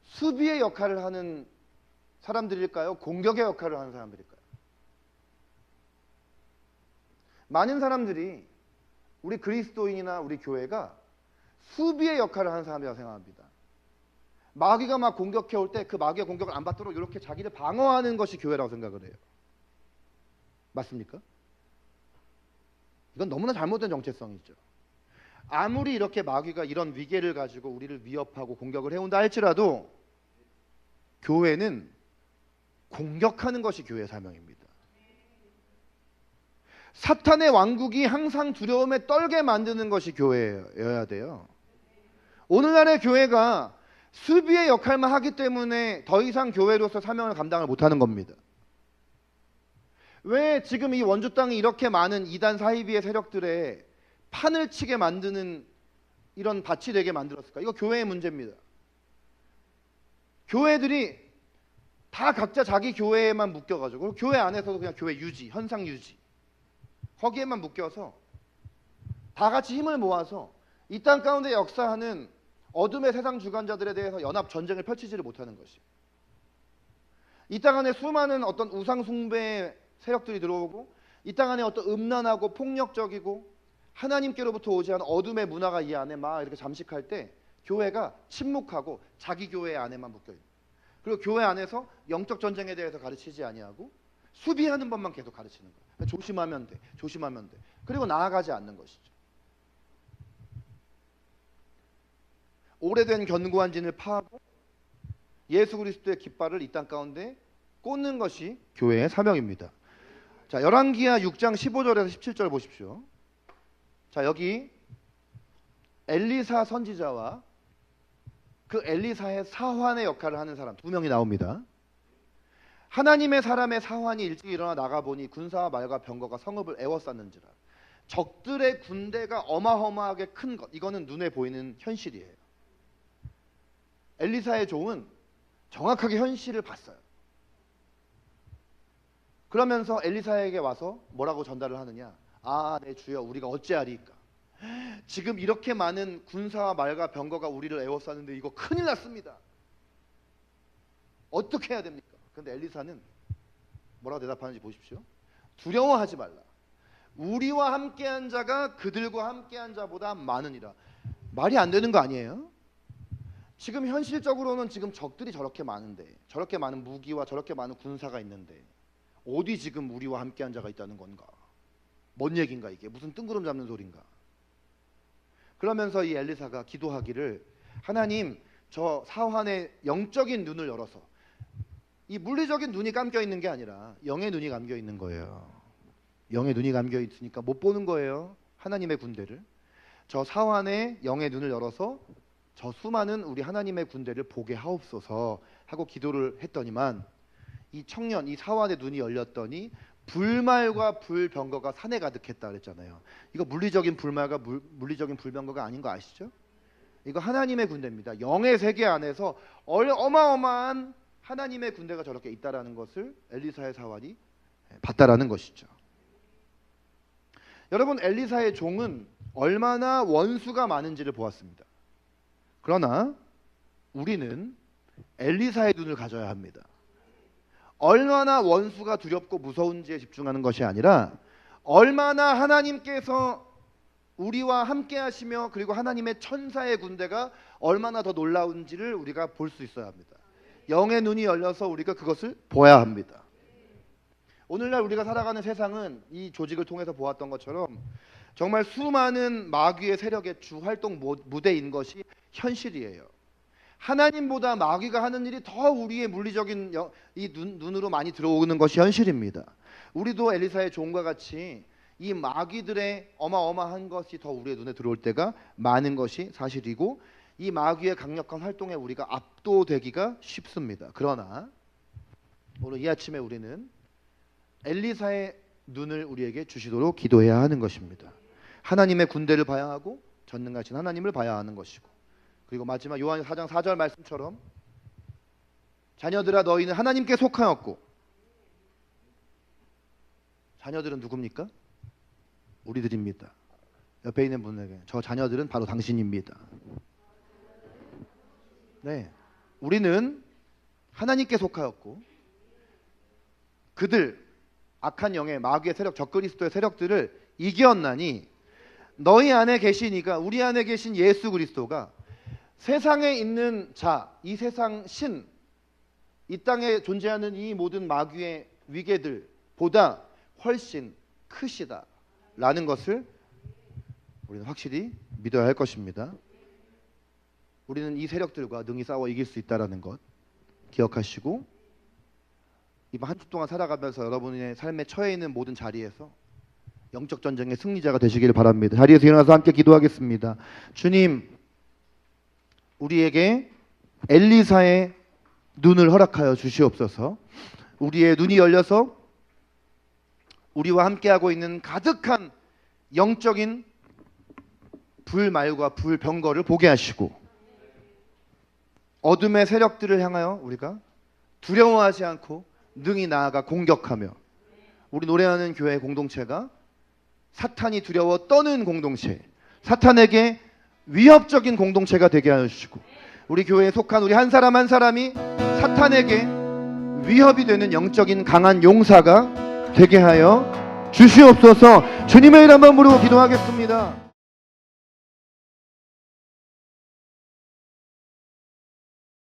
수비의 역할을 하는 사람들일까요? 공격의 역할을 하는 사람들일까요? 많은 사람들이 우리 그리스도인이나 우리 교회가 수비의 역할을 하는 사람이라고 생각합니다. 마귀가 막 공격해 올 때 그 마귀의 공격을 안 받도록 이렇게 자기를 방어하는 것이 교회라고 생각을 해요. 맞습니까? 이건 너무나 잘못된 정체성이죠. 아무리 이렇게 마귀가 이런 위계를 가지고 우리를 위협하고 공격을 해온다 할지라도 교회는 공격하는 것이 교회의 사명입니다. 사탄의 왕국이 항상 두려움에 떨게 만드는 것이 교회여야 돼요. 오늘날의 교회가 수비의 역할만 하기 때문에 더 이상 교회로서 사명을 감당을 못하는 겁니다. 왜 지금 이 원주 땅에 이렇게 많은 이단 사이비의 세력들의 판을 치게 만드는 이런 밭이 되게 만들었을까? 이거 교회의 문제입니다. 교회들이 다 각자 자기 교회에만 묶여가지고 교회 안에서도 그냥 교회 유지, 현상 유지 거기에만 묶여서 다 같이 힘을 모아서 이 땅 가운데 역사하는 어둠의 세상 주관자들에 대해서 연합 전쟁을 펼치지를 못하는 것이. 이 땅 안에 수많은 어떤 우상 숭배의 세력들이 들어오고 이 땅 안에 어떤 음란하고 폭력적이고 하나님께로부터 오지 않은 어둠의 문화가 이 안에 막 이렇게 잠식할 때 교회가 침묵하고 자기 교회 안에만 묶여 있는. 그리고 교회 안에서 영적 전쟁에 대해서 가르치지 아니하고 수비하는 법만 계속 가르치는 거예요. 조심하면 돼, 조심하면 돼. 그리고 나아가지 않는 것이죠. 오래된 견고한 진을 파하고 예수 그리스도의 깃발을 이 땅 가운데 꽂는 것이 교회의 사명입니다. 자, 열왕기하 6장 15절에서 17절 보십시오. 자, 여기 엘리사 선지자와 그 엘리사의 사환의 역할을 하는 사람 두 명이 나옵니다. 하나님의 사람의 사환이 일찍 일어나 나가보니 군사와 말과 병거가 성읍을 에워쌌는지라. 적들의 군대가 어마어마하게 큰 것, 이거는 눈에 보이는 현실이에요. 엘리사의 종은 정확하게 현실을 봤어요. 그러면서 엘리사에게 와서 뭐라고 전달을 하느냐? 아, 내 주여, 우리가 어찌하리까? 지금 이렇게 많은 군사와 말과 병거가 우리를 에워쌌는데 이거 큰일 났습니다. 어떻게 해야 됩니까? 그런데 엘리사는 뭐라고 대답하는지 보십시오. 두려워하지 말라. 우리와 함께한 자가 그들과 함께한 자보다 많으니라. 말이 안 되는 거 아니에요? 지금 현실적으로는 지금 적들이 저렇게 많은데, 저렇게 많은 무기와 저렇게 많은 군사가 있는데 어디 지금 우리와 함께한 자가 있다는 건가? 뭔 얘긴가 이게? 무슨 뜬구름 잡는 소린가? 그러면서 이 엘리사가 기도하기를, 하나님, 저 사환의 영적인 눈을 열어서, 이 물리적인 눈이 감겨 있는 게 아니라 영의 눈이 감겨 있는 거예요. 영의 눈이 감겨 있으니까 못 보는 거예요. 하나님의 군대를. 저 사환의 영의 눈을 열어서 저 수많은 우리 하나님의 군대를 보게 하옵소서 하고 기도를 했더니만 이 청년, 이 사환의 눈이 열렸더니 불말과 불병거가 산에 가득했다 그랬잖아요. 이거 물리적인 불말과 물리적인 불병거가 아닌 거 아시죠? 이거 하나님의 군대입니다. 영의 세계 안에서 어마어마한 하나님의 군대가 저렇게 있다라는 것을 엘리사의 사환이 봤다라는 것이죠. 여러분, 엘리사의 종은 얼마나 원수가 많은지를 보았습니다. 그러나 우리는 엘리사의 눈을 가져야 합니다. 얼마나 원수가 두렵고 무서운지에 집중하는 것이 아니라 얼마나 하나님께서 우리와 함께 하시며 그리고 하나님의 천사의 군대가 얼마나 더 놀라운지를 우리가 볼 수 있어야 합니다. 영의 눈이 열려서 우리가 그것을 보아야 합니다. 오늘날 우리가 살아가는 세상은 이 조직을 통해서 보았던 것처럼 정말 수많은 마귀의 세력의 주 활동 무대인 것이 현실이에요. 하나님보다 마귀가 하는 일이 더 우리의 물리적인 이 눈으로 많이 들어오는 것이 현실입니다. 우리도 엘리사의 종과 같이 이 마귀들의 어마어마한 것이 더 우리의 눈에 들어올 때가 많은 것이 사실이고, 이 마귀의 강력한 활동에 우리가 압도되기가 쉽습니다. 그러나 오늘 이 아침에 우리는 엘리사의 눈을 우리에게 주시도록 기도해야 하는 것입니다. 하나님의 군대를 봐야 하고 전능하신 하나님을 봐야 하는 것이고, 그리고 마지막 요한 4장 4절 말씀처럼 자녀들아 너희는 하나님께 속하였고, 자녀들은 누굽니까? 우리들입니다. 옆에 있는 분에게 저 자녀들은 바로 당신입니다. 네, 우리는 하나님께 속하였고 그들 악한 영의 마귀의 세력 적그리스도의 세력들을 이겼나니 너희 안에 계신 이가, 우리 안에 계신 예수 그리스도가 세상에 있는 자, 이 세상 신, 이 땅에 존재하는 이 모든 마귀의 위계들보다 훨씬 크시다 라는 것을 우리는 확실히 믿어야 할 것입니다. 우리는 이 세력들과 능히 싸워 이길 수 있다는 것 기억하시고, 이번 한 주 동안 살아가면서 여러분의 삶에 처해 있는 모든 자리에서 영적 전쟁의 승리자가 되시기를 바랍니다. 자리에서 일어나서 함께 기도하겠습니다. 주님, 우리에게 엘리사의 눈을 허락하여 주시옵소서. 우리의 눈이 열려서 우리와 함께하고 있는 가득한 영적인 불말과 불병거를 보게 하시고, 어둠의 세력들을 향하여 우리가 두려워하지 않고 능히 나아가 공격하며, 우리 노래하는 교회 공동체가 사탄이 두려워 떠는 공동체, 사탄에게 위협적인 공동체가 되게 하여 주시고, 우리 교회에 속한 우리 한 사람 한 사람이 사탄에게 위협이 되는 영적인 강한 용사가 되게 하여 주시옵소서. 주님의 이름 한번 부르고 기도하겠습니다.